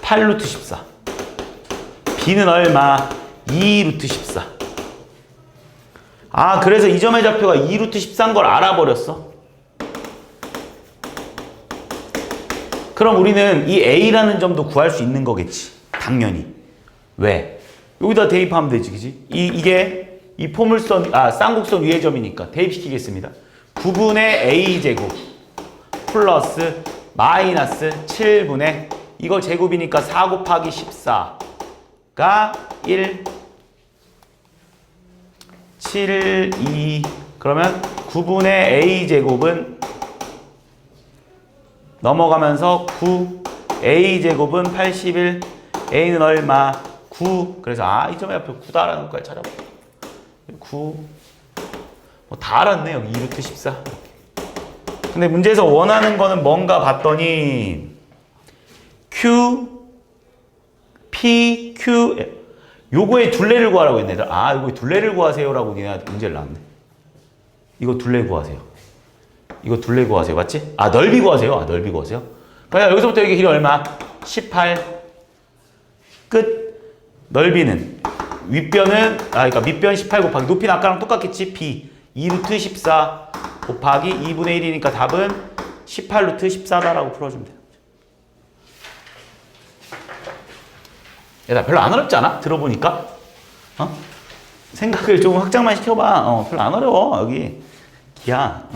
8 루트 14. b는 얼마? 2 루트 14. 그래서 이 점의 좌표가 2 루트 14인 걸 알아버렸어. 그럼 우리는 이 a라는 점도 구할 수 있는 거겠지. 당연히. 왜? 여기다 대입하면 되지, 그지? 이게 이 포물선, 쌍곡선 위의 점이니까 대입시키겠습니다. 9분의 a제곱 플러스 마이너스 7분의 이거 제곱이니까 4 곱하기 14가 1 7, 2 그러면 9분의 a제곱은 넘어가면서 9 a제곱은 81 a는 얼마? 9 그래서 이 점의 앞에 9다라는 것까지 찾아봐. 9 뭐 다 알았네. 여기 2루트 14. 근데 문제에서 원하는 거는 뭔가 봤더니 Q, P, Q 요거의 둘레를 구하라고 했네. 요거의 둘레를 구하세요라고 니네한테 문제를 놨네. 이거 둘레 구하세요. 이거 둘레 구하세요. 맞지? 넓이 구하세요. 넓이 구하세요. 그러니까 여기서부터 여기 길이 얼마? 18. 끝. 넓이는 윗변은 그러니까 밑변 18 곱하기 높이는 아까랑 똑같겠지? B 2루트 14 곱하기 2분의 1이니까 답은 18루트 14다라고 풀어주면 돼요. 얘들아 별로 안 어렵지 않아? 들어보니까? 생각을 좀 확장만 시켜봐. 별로 안 어려워. 여기 기야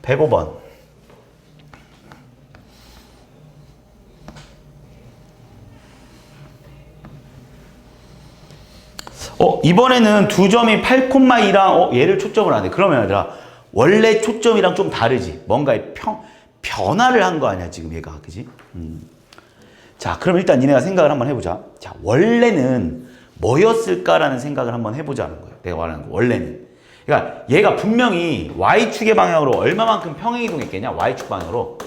105번. 이번에는 두 점이 8,2랑 얘를 초점을 하네. 그러면 얘들아 원래 초점이랑 좀 다르지. 뭔가의 변화를 한 거 아니야 지금 얘가. 그지? 자 그럼 일단 니네가 생각을 한번 해보자. 자 원래는 뭐였을까라는 생각을 한번 해보자는 거야. 내가 말하는 거 원래는. 그러니까 얘가 분명히 Y축의 방향으로 얼마만큼 평행이동했겠냐. Y축 방향으로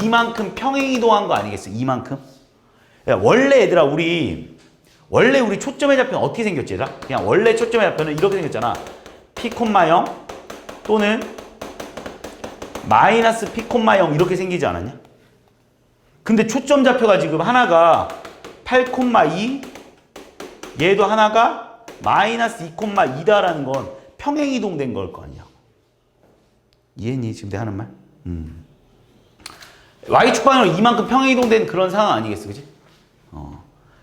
이만큼 평행이동한 거 아니겠어. 이만큼. 그러니까 원래 얘들아 원래 우리 초점의 좌표는 어떻게 생겼지 얘들아? 그냥 원래 초점의 좌표는 이렇게 생겼잖아. P, 0 또는 마이너스 P, 0 이렇게 생기지 않았냐? 근데 초점 좌표가 지금 하나가 8,2 얘도 하나가 마이너스 2,2다라는 건 평행이동된 걸 거 아니야. 이해했니? 지금 내가 하는 말? Y축 방향으로 이만큼 평행이동된 그런 상황 아니겠어, 그지?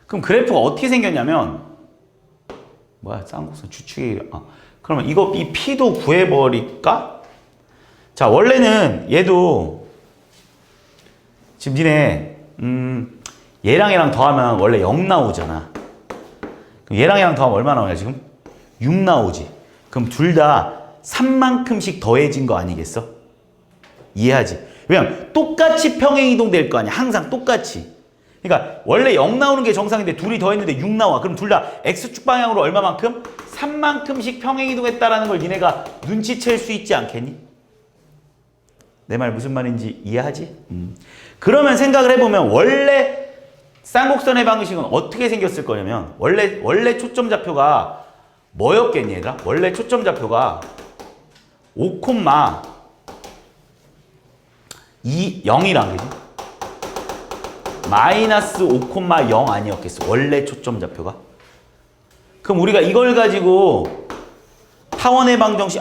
그럼 그래프가 어떻게 생겼냐면 뭐야? 쌍곡선 주축의 그러면 이 P도 구해버릴까? 자 원래는 얘도 지금 니네 얘랑 더하면 원래 0 나오잖아. 그럼 얘랑 더하면 얼마 나오냐 지금? 6 나오지. 그럼 둘 다 3만큼씩 더해진 거 아니겠어? 이해하지? 왜냐면 똑같이 평행이동 될 거 아니야. 항상 똑같이. 그러니까 원래 0 나오는 게 정상인데 둘이 더했는데 6 나와. 그럼 둘 다 X축 방향으로 얼마만큼? 3만큼씩 평행이동했다라는 걸 니네가 눈치챌 수 있지 않겠니? 내 말 무슨 말인지 이해하지? 그러면 생각을 해보면 원래 쌍곡선의 방식은 어떻게 생겼을 거냐면 원래 초점 좌표가 뭐였겠니 얘들아? 원래 초점 좌표가 5, 0이란 거지. 마이너스 5,0 아니었겠어. 원래 초점 좌표가. 그럼 우리가 이걸 가지고 타원의 방정식,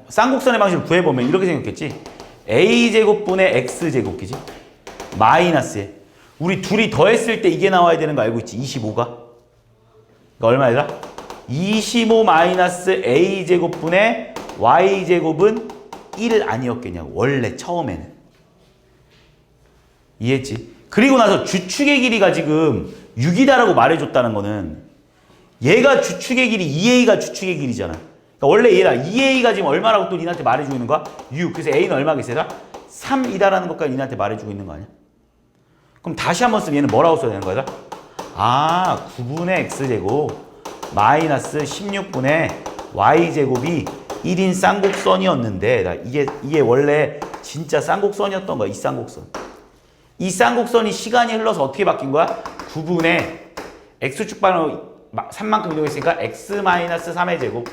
쌍곡선의 방식을 구해보면 이렇게 생겼겠지. a제곱분의 x제곱이지. 마이너스에. 우리 둘이 더했을 때 이게 나와야 되는 거 알고 있지? 25가. 그러니까 얼마야? 25 마이너스 a제곱분의 y제곱은 1 아니었겠냐고. 원래 처음에는. 이해했지? 그리고 나서 주축의 길이가 지금 6이다라고 말해줬다는 거는 얘가 주축의 길이 2a가 주축의 길이잖아. 그러니까 원래 얘라 2a가 지금 얼마라고 또 니한테 말해주고 있는 거야? 6. 그래서 a는 얼마겠어요? 3이다라는 것까지 니한테 말해주고 있는 거 아니야? 그럼 다시 한번 쓰면 얘는 뭐라고 써야 되는 거야? 9분의 x제곱 마이너스 16분의 y제곱이 1인 쌍곡선이었는데 이게 원래 진짜 쌍곡선이었던 거야. 이 쌍곡선. 이 쌍곡선이 시간이 흘러서 어떻게 바뀐 거야? 9분의 x축 방향으로 3만큼 이동했으니까 x-3의 제곱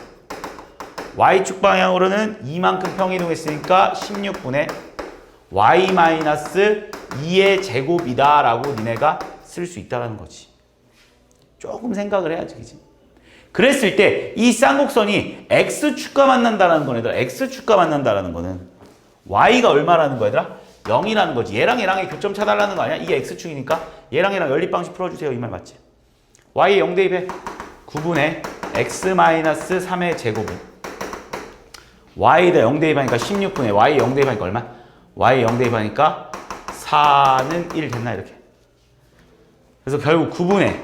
y축 방향으로는 2만큼 평이동했으니까 16분의 y-2의 제곱이다 라고 니네가 쓸 수 있다는 거지. 조금 생각을 해야지. 그치? 그랬을 때 이 쌍곡선이 x축과 만난다는 건 얘들아 x축과 만난다는 거는 y가 얼마라는 거야 얘들아? 0이라는 거지. 얘랑 얘랑의 교점 찾아달라는 거 아니야? 이게 x축이니까 얘랑 얘랑 연립방식 풀어주세요. 이 말 맞지? y에 0 대입해. 9분의 x-3의 제곱은 y에다 0 대입하니까 16분의 y에 0 대입하니까 얼마? y에 0 대입하니까 4는 1 됐나 이렇게. 그래서 결국 9분의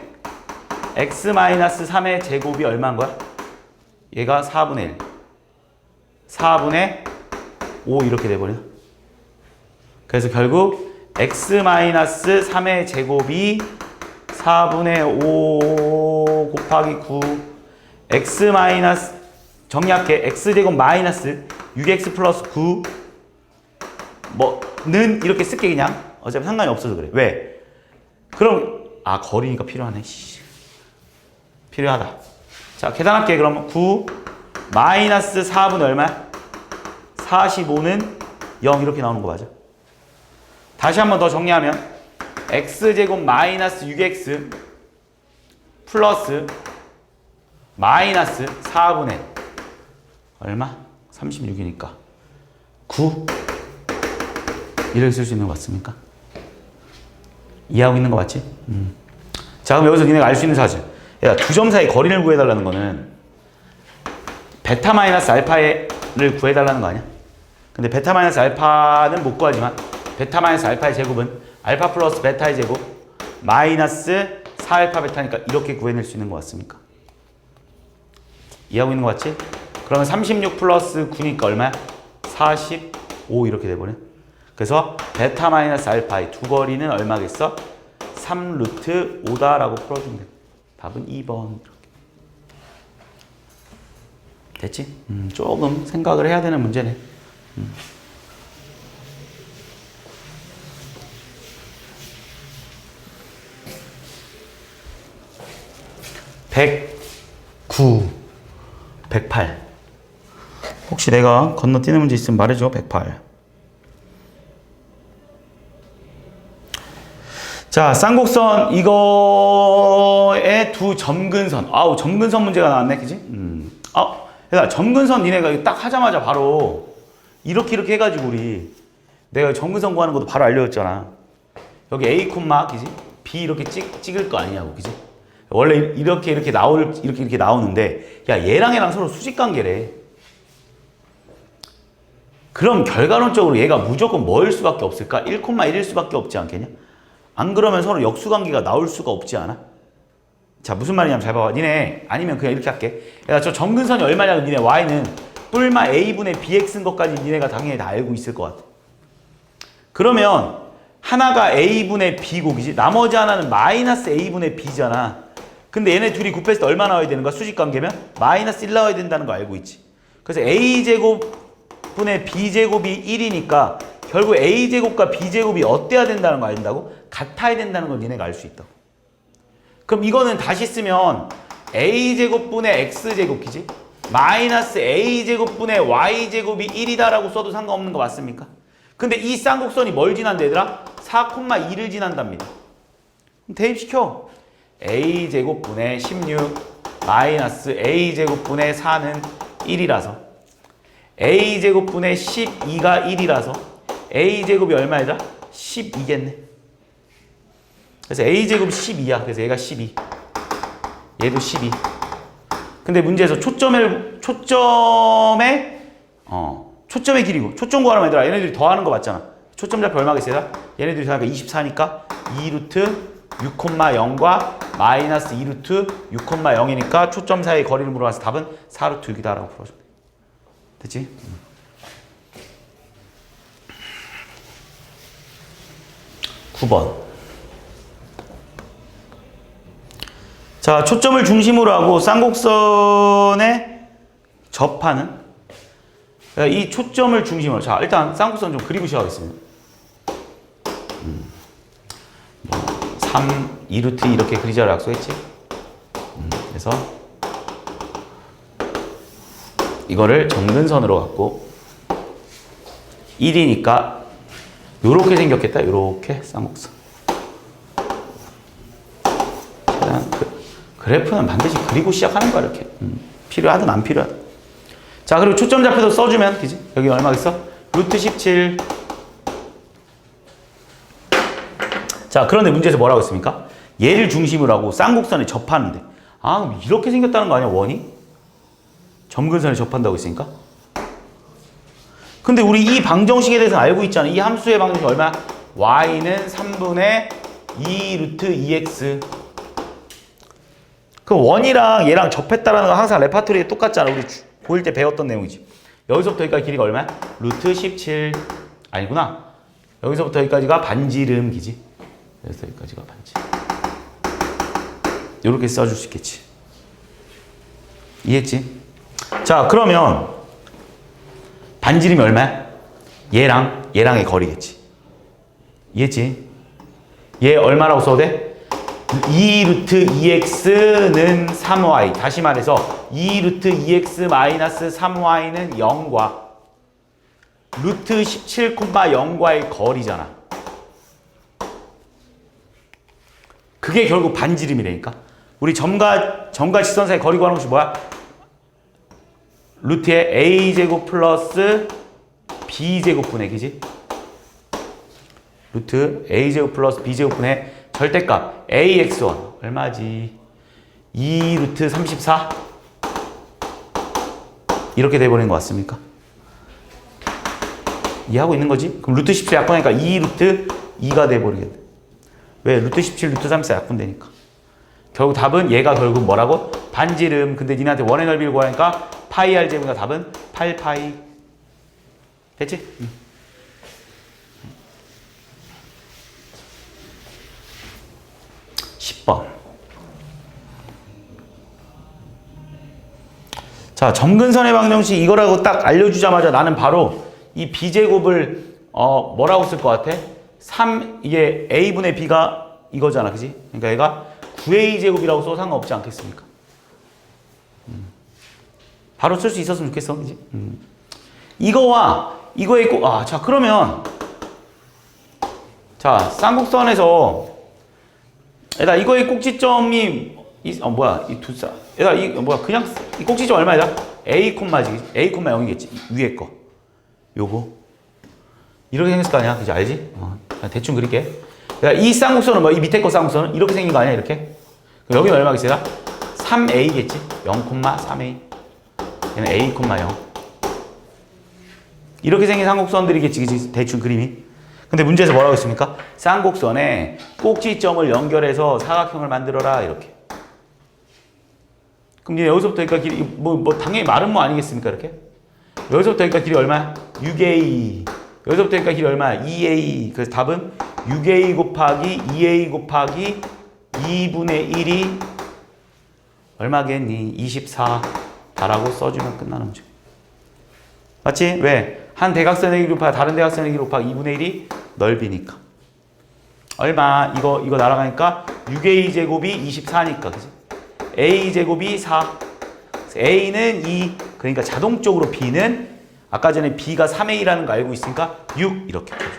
x-3의 제곱이 얼마인 거야? 얘가 4분의 1 4분의 5 이렇게 돼버려. 그래서 결국 x-3의 제곱이 4분의 5 곱하기 9 x 마이너스 정리할게. x제곱 마이너스 6x 플러스 9 는 이렇게 쓸게 그냥. 어차피 상관이 없어서 그래. 왜? 그럼 거리니까 필요하네. 필요하다. 자 계산할게. 그러면 9 마이너스 4분의 얼마야? 45는 0 이렇게 나오는 거 맞아? 다시 한 번 더 정리하면 x제곱 마이너스 6x 플러스 마이너스 4분의 얼마? 36이니까 9 이렇게 쓸 수 있는 거 맞습니까? 이해하고 있는 거 맞지? 자, 그럼 여기서 니네가 알 수 있는 사실. 야, 두 점 사이 거리를 구해달라는 거는 베타 마이너스 알파를 구해달라는 거 아니야? 근데 베타 마이너스 알파는 못 구하지만 베타 마이너스 알파의 제곱은 알파 플러스 베타의 제곱 마이너스 4알파 베타니까 이렇게 구해낼 수 있는 거 맞습니까? 이해하고 있는 거 맞지? 그러면 36 플러스 9니까 얼마야? 45 이렇게 돼버려. 그래서 베타 마이너스 알파의 두 거리는 얼마겠어? 3 루트 5다라고 풀어주면 돼. 답은 2번. 됐지? 조금 생각을 해야 되는 문제네. 109, 108. 혹시 내가 건너뛰는 문제 있으면 말해줘. 108. 자, 쌍곡선 이거의 두 점근선. 아우, 점근선 문제가 나왔네, 그지? 얘들아, 점근선 니네가 딱 하자마자 바로 이렇게 해가지고 우리 내가 점근선 구하는 것도 바로 알려줬잖아. 여기 A 콤마, 그지? B 이렇게 찍을 거 아니냐고, 그지? 원래 이렇게 나오는데, 야, 얘랑 서로 수직 관계래. 그럼 결과론적으로 얘가 무조건 뭐일 수밖에 없을까? 1,1일 수밖에 없지 않겠냐? 안 그러면 서로 역수관계가 나올 수가 없지 않아? 자, 무슨 말이냐면 잘 봐봐. 니네 아니면 그냥 이렇게 할게. 야, 저 점근선이 얼마냐고. 니네 y는 뿔마 a분의 bx인 것까지 니네가 당연히 다 알고 있을 것 같아. 그러면 하나가 a분의 b고, 그지? 나머지 하나는 마이너스 a분의 b잖아. 근데 얘네 둘이 곱했을 때 얼마 나와야 되는 거야? 수직관계면? 마이너스 1 나와야 된다는 거 알고 있지? 그래서 a제곱분의 b제곱이 1이니까 결국 a제곱과 b제곱이 어때야 된다는 거 안다고? 같아야 된다는 걸 니네가 알 수 있다. 그럼 이거는 다시 쓰면 a제곱분의 x제곱, 그지? 마이너스 a제곱분의 y제곱이 1이다라고 써도 상관없는 거 맞습니까? 근데 이 쌍곡선이 뭘 지난다 얘들아? 4,2를 지난답니다. 그럼 대입시켜. a제곱분의 16 마이너스 a제곱분의 4는 1이라서 a제곱분의 12가 1이라서 a제곱이 얼마이더라? 12겠네. 그래서 a제곱이 12야. 그래서 얘가 12. 얘도 12. 근데 문제에서 초점의 길이고, 초점 구하라면 얘들아, 얘네들이 더하는 거 맞잖아. 초점 좌표 얼마겠어요? 얘네들이 더하니까 24니까 2루트 6,0과 마이너스 2루트 6,0이니까 초점 사이의 거리를 물어봐서 답은 4루트 6이다라고 풀어줘. 됐지? 9번. 자, 초점을 중심으로 하고 쌍곡선에 접하는, 이 초점을 중심으로. 자, 일단 쌍곡선 좀 그리고 시작하겠습니다. 3, 2루트 이렇게 그리자고 약속했지? 그래서 이거를 점근선으로 갖고 1이니까 요렇게 생겼겠다. 요렇게 쌍곡선. 그래프는 반드시 그리고 시작하는 거야, 이렇게. 필요하든 안 필요하든. 자, 그리고 초점 좌표도 써주면, 그지? 여기 얼마겠어? 루트 17. 자, 그런데 문제에서 뭐라고 했습니까? 얘를 중심으로 하고 쌍곡선에 접하는데. 아, 그럼 이렇게 생겼다는 거 아니야, 원이? 점근선에 접한다고 했으니까? 근데 우리 이 방정식에 대해서 알고 있잖아. 이 함수의 방정식 얼마야? y는 3분의 2 루트 2x. 그 원이랑 얘랑 접했다라는 거 항상 레파토리에 똑같잖아. 우리 보일 때 배웠던 내용이지. 여기서부터 여기까지 길이가 얼마야? 루트 17. 아니구나. 여기서부터 여기까지가 반지름, 기지? 여기서 여기까지가 반지. 이렇게 써줄 수 있겠지. 이해했지? 자, 그러면 반지름이 얼마야? 얘랑의 거리겠지. 이해했지? 얘 얼마라고 써도 돼? 2 루트 2x는 3y. 다시 말해서 2 루트 2x 마이너스 3y는 0과 루트 17,0과의 거리잖아. 그게 결국 반지름이라니까. 우리 점과 직선 사이 거리 구하는 것이 뭐야? 루트에 a제곱 플러스 b제곱분의, 그지? 루트 a제곱 플러스 b제곱분의 절대값 ax1 얼마지? 2 루트 34? 이렇게 돼버린 것 같습니까? 이해하고 있는 거지? 그럼 루트 17 약분하니까 2 루트 2가 돼버리겠네. 왜? 루트 17 루트 34 약분되니까. 결국 답은 얘가 결국 뭐라고? 반지름. 근데 니네한테 원의 넓이를 구하니까 파이 r 제곱이니까 답은 8파이. 됐지? 10번. 자, 점근선의 방정식 이거라고 딱 알려주자마자 나는 바로 이 b제곱을 뭐라고 쓸 것 같아? 3, 이게 a분의 b가 이거잖아, 그지? 그러니까 얘가 9a제곱이라고 써도 상관없지 않겠습니까? 바로 쓸 수 있었으면 좋겠어, 그지? 이거와 이거의 자, 그러면 자, 쌍곡선에서 얘들아, 이거의 꼭지점이 이 두 쌍. 얘들아, 그냥 이 꼭지점 얼마야? a 콤마지, a 콤마 0이겠지. 위에 거. 요거. 이렇게 생겼을 거 아니야? 그지? 알지? 그냥 대충 그릴게. 그러니까 이 쌍곡선은 뭐, 이 밑에 거 쌍곡선은 이렇게 생긴 거 아니야? 이렇게. 그럼 여기는 얼마겠지? 3a겠지? 0,3a. 얘는 a, 0. 이렇게 생긴 쌍곡선들이겠지, 그치? 대충 그림이. 근데 문제에서 뭐라고 했습니까? 쌍곡선에 꼭지점을 연결해서 사각형을 만들어라, 이렇게. 그럼 여기서부터 여기까지 길이, 당연히 말은 뭐 아니겠습니까, 이렇게? 여기서부터 여기까지 길이 얼마야? 6a. 여기서부터 여기까지 길이 얼마야? 2a. 그래서 답은 6a 곱하기 2a 곱하기 2분의 1이 얼마겠니? 24. 다라고 써주면 끝나는 문제. 맞지? 왜? 한 대각선의 길이 곱하기 다른 대각선의 길이 곱하기 2분의 1이 넓이니까. 얼마? 이거 날아가니까 6a 제곱이 24니까, 그지? a 제곱이 4. a는 2. 그러니까 자동적으로 b는 아까 전에 b가 3a라는 거 알고 있으니까 6 이렇게 보죠.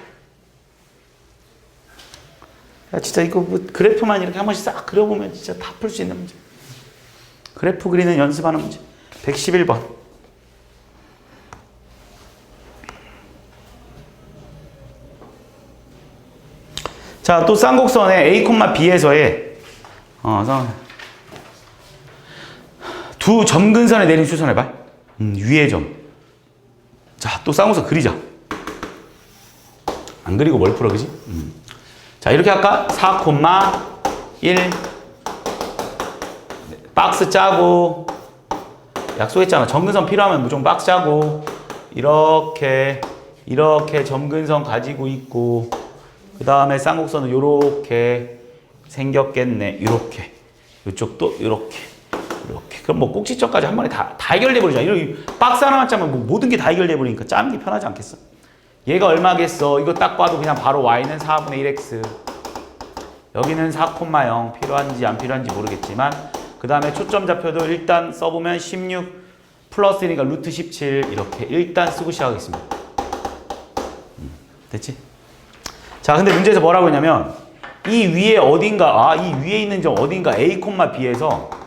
야, 진짜 이거 뭐 그래프만 이렇게 한 번씩 싹 그려보면 진짜 다 풀 수 있는 문제. 그래프 그리는 연습하는 문제. 111번. 자, 또 쌍곡선의 A, B에서의 두 점근선에 내린 수선해봐. 위의 점. 자, 또 쌍곡선 그리자. 안 그리고 뭘 풀어, 그지? 자, 이렇게 할까? 4,1 박스 짜고, 약속했잖아. 점근선 필요하면 무조건 박스 짜고, 이렇게 점근선 가지고 있고, 그 다음에 쌍곡선은 요렇게 생겼겠네. 요렇게. 요쪽도 요렇게. 그럼 뭐 꼭지점까지 한 번에 다 해결돼 버리잖아. 이런 박스 하나만 짜면 뭐 모든 게 다 해결돼 버리니까 짜는 게 편하지 않겠어? 얘가 얼마겠어? 이거 딱 봐도 그냥 바로 y는 4분의 1x. 여기는 4,0 필요한지 안 필요한지 모르겠지만, 그 다음에 초점 좌표도 일단 써보면 16 플러스니까 루트 17 이렇게 일단 쓰고 시작하겠습니다. 됐지? 자, 근데 문제에서 뭐라고 했냐면 이 위에 어딘가, 이 위에 있는 점 어딘가 a, b에서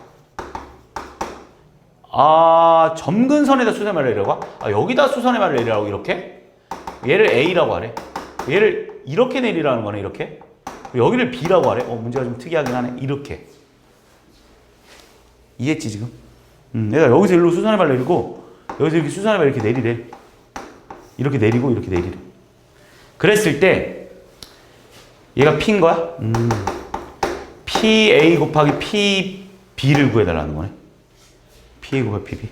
점근선에다 수선해말을 내려가? 여기다 수선해말을 내리라고 이렇게? 얘를 a라고 하래. 얘를 이렇게 내리라는 거네, 이렇게. 여기를 b라고 하래. 문제가 좀 특이하긴 하네. 이렇게. 이해했지, 지금? 내가 여기서 일로 수선해말 내리고 여기서 이렇게 수선해말 이렇게 내리래. 이렇게 내리고 이렇게 내리래. 그랬을 때 얘가 p인 거야? PA 곱하기 PB를 구해달라는 거네. PA 곱하기 PB.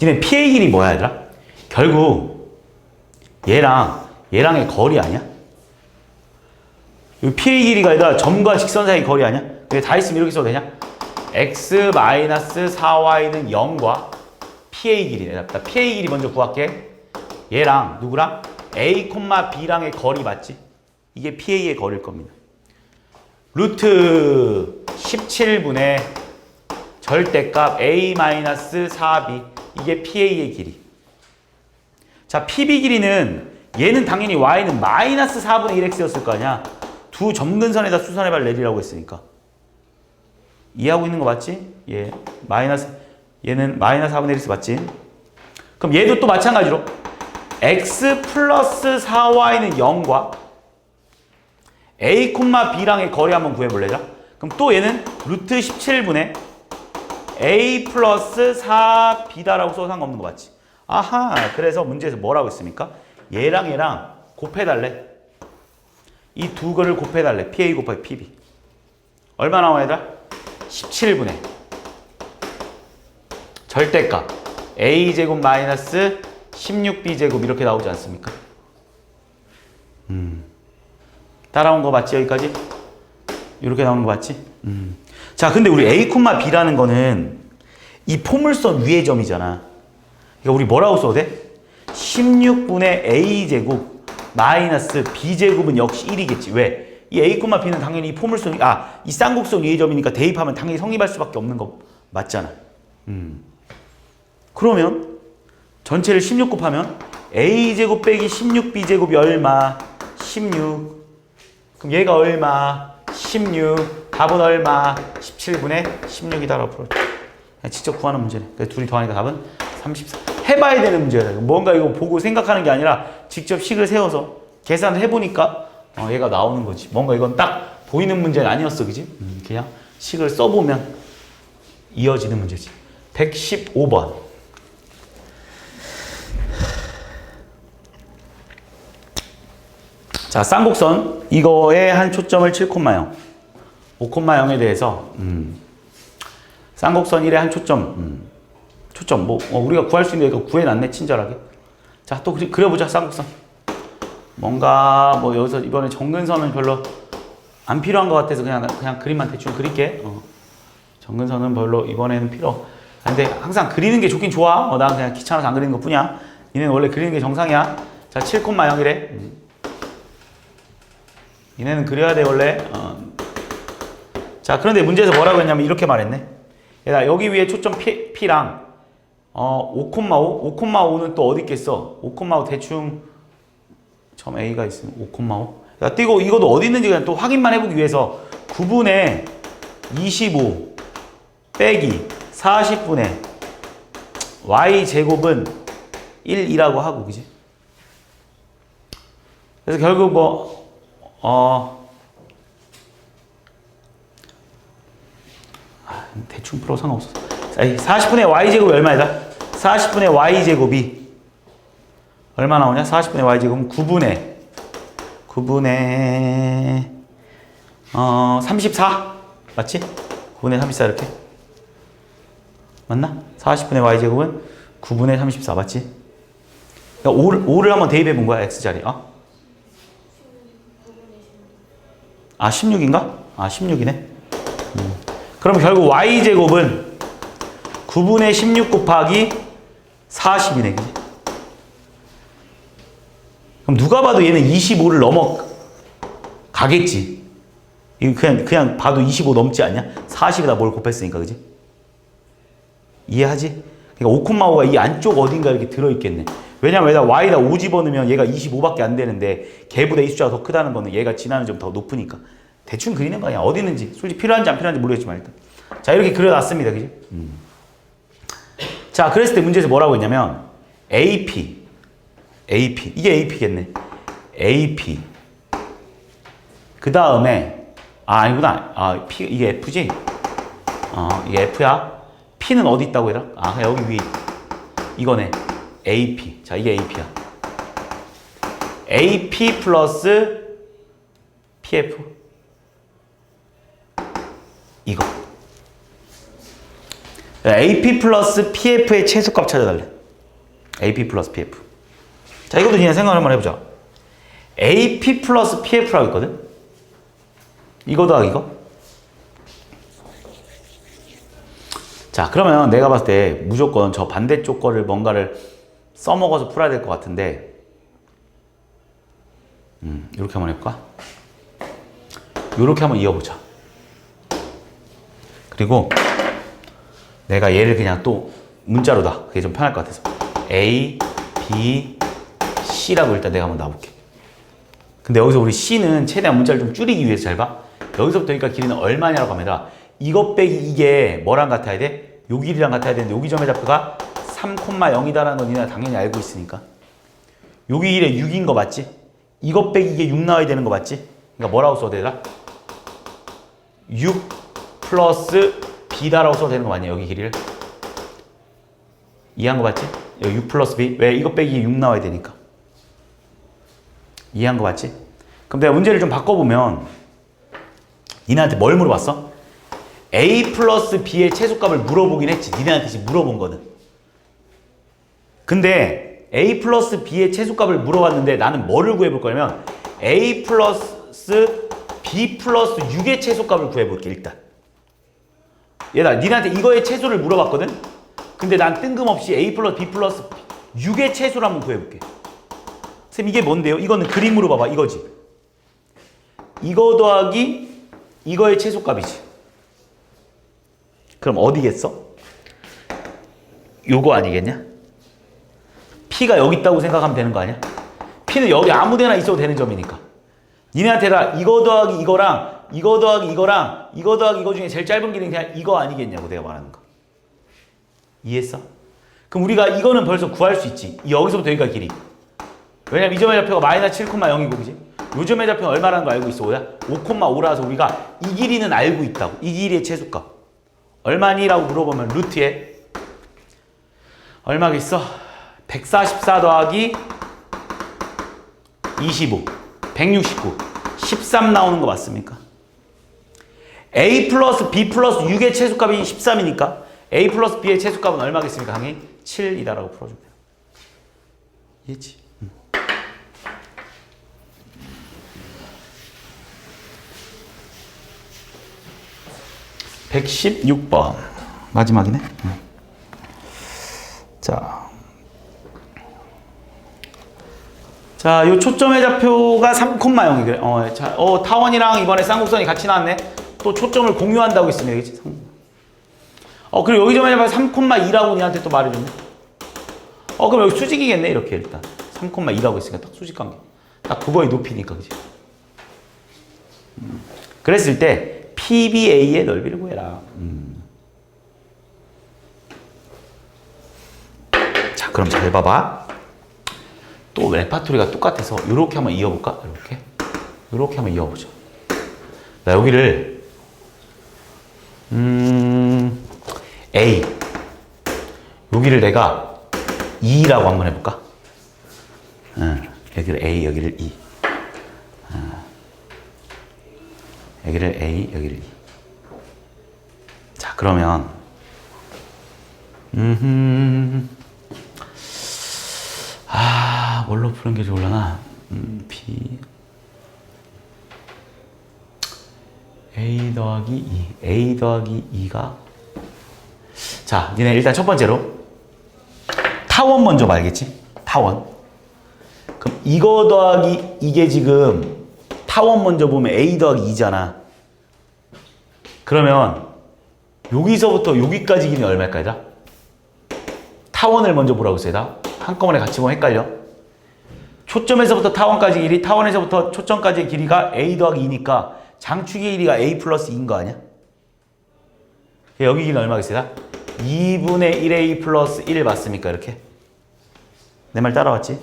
니네 PA 길이 뭐야, 얘들아? 결국 얘랑의 거리 아니야? 이 PA 길이가 아니라 점과 직선 사이 거리 아니야? 근데 다 있으면 이렇게 써도 되냐? x-4y는 0과 PA 길이네. 나 PA 길이 먼저 구할게. 얘랑 누구랑? A, B랑의 거리 맞지? 이게 PA의 거리일 겁니다. 루트 17분의 절대값 A-4B 이게 PA의 길이. 자, PB 길이는 얘는 당연히 y는 마이너스 4분의 1x였을 거 아니야. 두 점근선에다 수선의 발 내리라고 했으니까. 이해하고 있는 거 맞지? 예. 얘는 마이너스 4분의 1x 맞지? 그럼 얘도 또 마찬가지로 x 플러스 4y는 0과 a, b랑의 거리 한번 구해볼래? 그럼 또 얘는 루트 17분의 a 플러스 4b다라고 써도 상관없는 거 맞지? 아하, 그래서 문제에서 뭐라고 했습니까? 얘랑 얘랑 곱해달래. 이 두 거를 곱해달래. PA 곱하기 PB. 얼마 나와 얘들아? 17분의 절대값 A제곱 마이너스 16B제곱 이렇게 나오지 않습니까? 따라온 거 맞지? 여기까지? 이렇게 나오는 거 맞지? 자, 근데 우리 A, B라는 거는 이 포물선 위의 점이잖아. 그러니까 우리 뭐라고 써도 돼? 16분의 A제곱 마이너스 B제곱은 역시 1이겠지. 왜? 이 A, B는 당연히 이 포물선, 이 쌍곡선 위의 점이니까 대입하면 당연히 성립할 수밖에 없는 거 맞잖아. 그러면 전체를 16 곱하면 A제곱 빼기 16B제곱이 얼마? 16. 그럼 얘가 얼마? 16. 답은 얼마? 17분의 16이다라고 풀어. 직접 구하는 문제네. 그래서 둘이 더하니까 답은 34. 해봐야 되는 문제야. 뭔가 이거 보고 생각하는 게 아니라 직접 식을 세워서 계산을 해보니까 얘가 나오는 거지. 뭔가 이건 딱 보이는 문제는 아니었어, 그지? 그냥 식을 써보면 이어지는 문제지. 115번. 자, 쌍곡선 이거에 한 초점을 7,0, 5,0에 대해서 쌍곡선 1에 한 초점, 뭐 우리가 구할 수 있는 거 구해놨네, 친절하게. 자, 또 그려보자. 쌍곡선 뭔가 뭐 여기서 이번에 정근선은 별로 안 필요한 것 같아서 그냥 그림만 대충 그릴게. 정근선은 별로 이번에는 필요. 근데 항상 그리는 게 좋긴 좋아. 난 그냥 귀찮아서 안 그리는 것 뿐이야. 얘는 원래 그리는 게 정상이야. 자, 7,0이래. 얘네는 그려야 돼 원래. 자, 그런데 문제에서 뭐라고 했냐면 이렇게 말했네. 얘들아, 여기 위에 초점 P랑 5,5, 5,5는 또 어디 있겠어? 5,5 대충 점 A가 있으면 5,5. 야, 띄고 이것도 어디 있는지 그냥 또 확인만 해보기 위해서 9분의 25 빼기 40분의 Y제곱은 1이라고 하고, 그지? 그래서 결국 대충 풀어 상관없어. 40분의 Y제곱이 얼마이다? 40분의 Y제곱이 얼마 나오냐? 40분의 Y제곱은 9분의 34 맞지? 9분의 34 이렇게 맞나? 40분의 Y제곱은 9분의 34 맞지? 그러니까 5를 한번 대입해 본 거야, X자리. 16인가? 16이네. 그럼 결국 Y제곱은 9분의 16 곱하기 40이네. 그치? 그럼 누가 봐도 얘는 25를 넘어가겠지. 이거 그냥 봐도 25 넘지 않냐? 40에다 뭘 곱했으니까, 그지? 이해하지? 그러니까 5,5가 이 안쪽 어딘가 이렇게 들어있겠네. 왜냐면 Y에다 5 집어넣으면 얘가 25밖에 안 되는데 걔보다 이 숫자가 더 크다는 거는 얘가 지나는 점 더 높으니까. 대충 그리는 거 아니야. 어디 있는지. 솔직히 필요한지 안 필요한지 모르겠지만 일단. 자, 이렇게 그려놨습니다. 그지? 자, 그랬을 때 문제에서 뭐라고 했냐면 AP. 이게 AP겠네. AP. 그 다음에 아니구나. 이게 F지? 이게 F야. P는 어디 있다고 해라? 여기 위에. 이거네. AP. 자, 이게 AP야. AP 플러스 PF. 이거. AP 플러스 PF의 최소값 찾아달래. AP 플러스 PF. 자, 이것도 그냥 생각 한번 해보자. AP 플러스 PF라고 있거든? 이거 더하기 이거? 자, 그러면 내가 봤을 때 무조건 저 반대쪽 거를 뭔가를 써먹어서 풀어야 될 것 같은데, 이렇게 한번 해볼까? 이렇게 한번 이어보자. 그리고 내가 얘를 그냥 또 문자로다. 그게 좀 편할 것 같아서. A, B, C라고 일단 내가 한번 놔볼게. 근데 여기서 우리 C는 최대한 문자를 좀 줄이기 위해서 잘 봐. 여기서부터 여기까지 길이는 얼마냐라고 하면 이것 빼기 이게 뭐랑 같아야 돼? 요 길이랑 같아야 되는데 여기 점의 좌표가 3,0이다라는 건 니네가 당연히 알고 있으니까. 여기 길이 6인 거 맞지? 이것 빼기 이게 6 나와야 되는 거 맞지? 그러니까 뭐라고 써야 되나? 6 플러스 B다라고 써도 되는 거 맞냐? 여기 길이를. 이해한 거 맞지? 여기 6 플러스 B. 왜? 이것 빼기 6 나와야 되니까. 이해한 거 맞지? 그럼 내가 문제를 좀 바꿔보면 니네한테 뭘 물어봤어? A 플러스 B의 최소값을 물어보긴 했지. 니네한테 지금 물어본 거는. 근데 A 플러스 B의 최소값을 물어봤는데 나는 뭐를 구해볼 거냐면 A 플러스 B 플러스 6의 최소값을 구해볼게 일단. 얘들아 니네한테 이거의 최소를 물어봤거든? 근데 난 뜬금없이 A 플러스 B 플러스 6의 최소를 한번 구해볼게. 쌤 이게 뭔데요? 이거는 그림으로 봐봐. 이거지. 이거 더하기 이거의 최소값이지. 그럼 어디겠어? 요거 아니겠냐? P가 여기 있다고 생각하면 되는 거 아니야? P는 여기 아무 데나 있어도 되는 점이니까. 니네한테다 이거 더하기 이거랑 이거 더하기 이거랑 이거 더하기 이거 중에 제일 짧은 길이는 그냥 이거 아니겠냐고 내가 말하는 거. 이해했어? 그럼 우리가 이거는 벌써 구할 수 있지. 여기서부터 여기가 길이. 왜냐면 이 점의 좌표가 마이너스 7,0이고 그지? 요 점의 좌표는 얼마라는 거 알고 있어? 5,5라서 우리가 이 길이는 알고 있다고. 이 길이의 최소값. 얼마니라고 물어보면 루트에 얼마겠어? 144 더하기 25 169 13 나오는 거 맞습니까? A 플러스 B 플러스 6의 최소값이 13이니까 A 플러스 B의 최소값은 얼마겠습니까? 당연히 7이다라고 풀어주면 돼요. 이해했지? 116번 마지막이네. 자, 요 초점의 좌표가 3,0이 그래. 타원이랑 이번에 쌍곡선이 같이 나왔네. 또 초점을 공유한다고 했으면 되겠지. 그리고 여기 점의 좌표가 3,2라고 니한테 또 말해줬네. 그럼 여기 수직이겠네. 이렇게 일단 3,2라고 했으니까 딱 수직 관계. 딱 그거의 높이니까 그지. 그랬을 때 PBA의 넓이를 구해라. 자, 그럼 잘 봐봐. 또 레파토리가 똑같아서 이렇게 한번 이어볼까? 이렇게 한번 이어보자. 나 여기를 A 여기를 내가 2라고 한번 해볼까? 여기를 A 여기를 2 여기를 A 여기를 2. 자 그러면 뭘로 푸는 게 좋을라나? B A 더하기 2 A 더하기 2가 자 니네 일단 첫 번째로 타원 먼저 말겠지? 타원. 그럼 이거 더하기 이게 지금 타원 먼저 보면 A 더하기 2잖아. 그러면 여기서부터 여기까지 길이는 얼마일까 얘들아? 타원을 먼저 보라고 했어. 한꺼번에 같이 보면 헷갈려. 초점에서부터 타원까지 길이, 타원에서부터 초점까지의 길이가 A 더하기 2니까 장축의 길이가 A 플러스 2인 거 아니야? 여기 길이는 얼마겠어요? 2분의 1A 플러스 1 맞습니까? 이렇게. 내 말 따라왔지?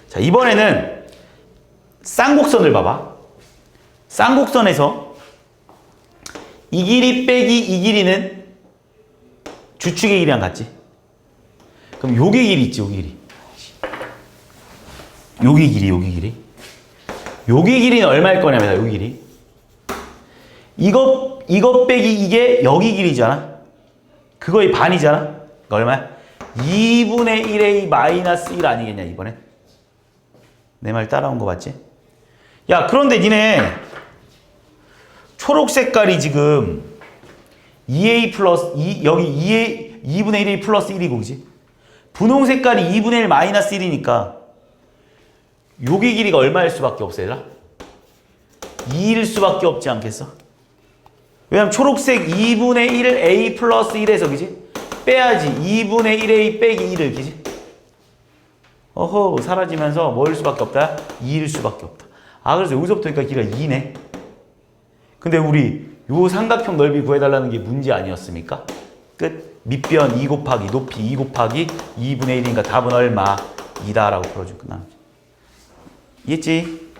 자, 이번에는 쌍곡선을 봐봐. 쌍곡선에서 이 길이 빼기 이 길이는 주축의 길이랑 같지? 그럼 요게 길이 있지, 요게 길이. 요게 길이, 요게 길이. 요게 길이는 얼마일 거냐면, 요게 길이. 이거 빼기 이게 여기 길이잖아? 그거의 반이잖아? 그러니까 얼마야? 2분의 1a 마이너스 1 아니겠냐, 이번에? 내 말 따라온 거 맞지? 야, 그런데 니네 초록 색깔이 지금 2a 플러스 2, 여기 2분의 1a 플러스 1이고, 그지? 분홍 색깔이 2분의 1 마이너스 1이니까 요게 길이가 얼마일 수밖에 없어, 얘들아? 2일 수밖에 없지 않겠어? 왜냐면 초록색 2분의 1을 a 플러스 1에서, 그지? 빼야지. 2분의 1a 빼기 1을, 그지? 어허 사라지면서 뭐일 수밖에 없다? 2일 수밖에 없다. 아 그래서 여기서부터 여기까지 길이가 2네. 근데 우리 요 삼각형 넓이 구해달라는 게 문제 아니었습니까? 끝. 밑변 2 곱하기 높이 2 곱하기 2분의 1이니까 답은 얼마? 2다라고 풀어주고 끝나는 거지. 이해했지?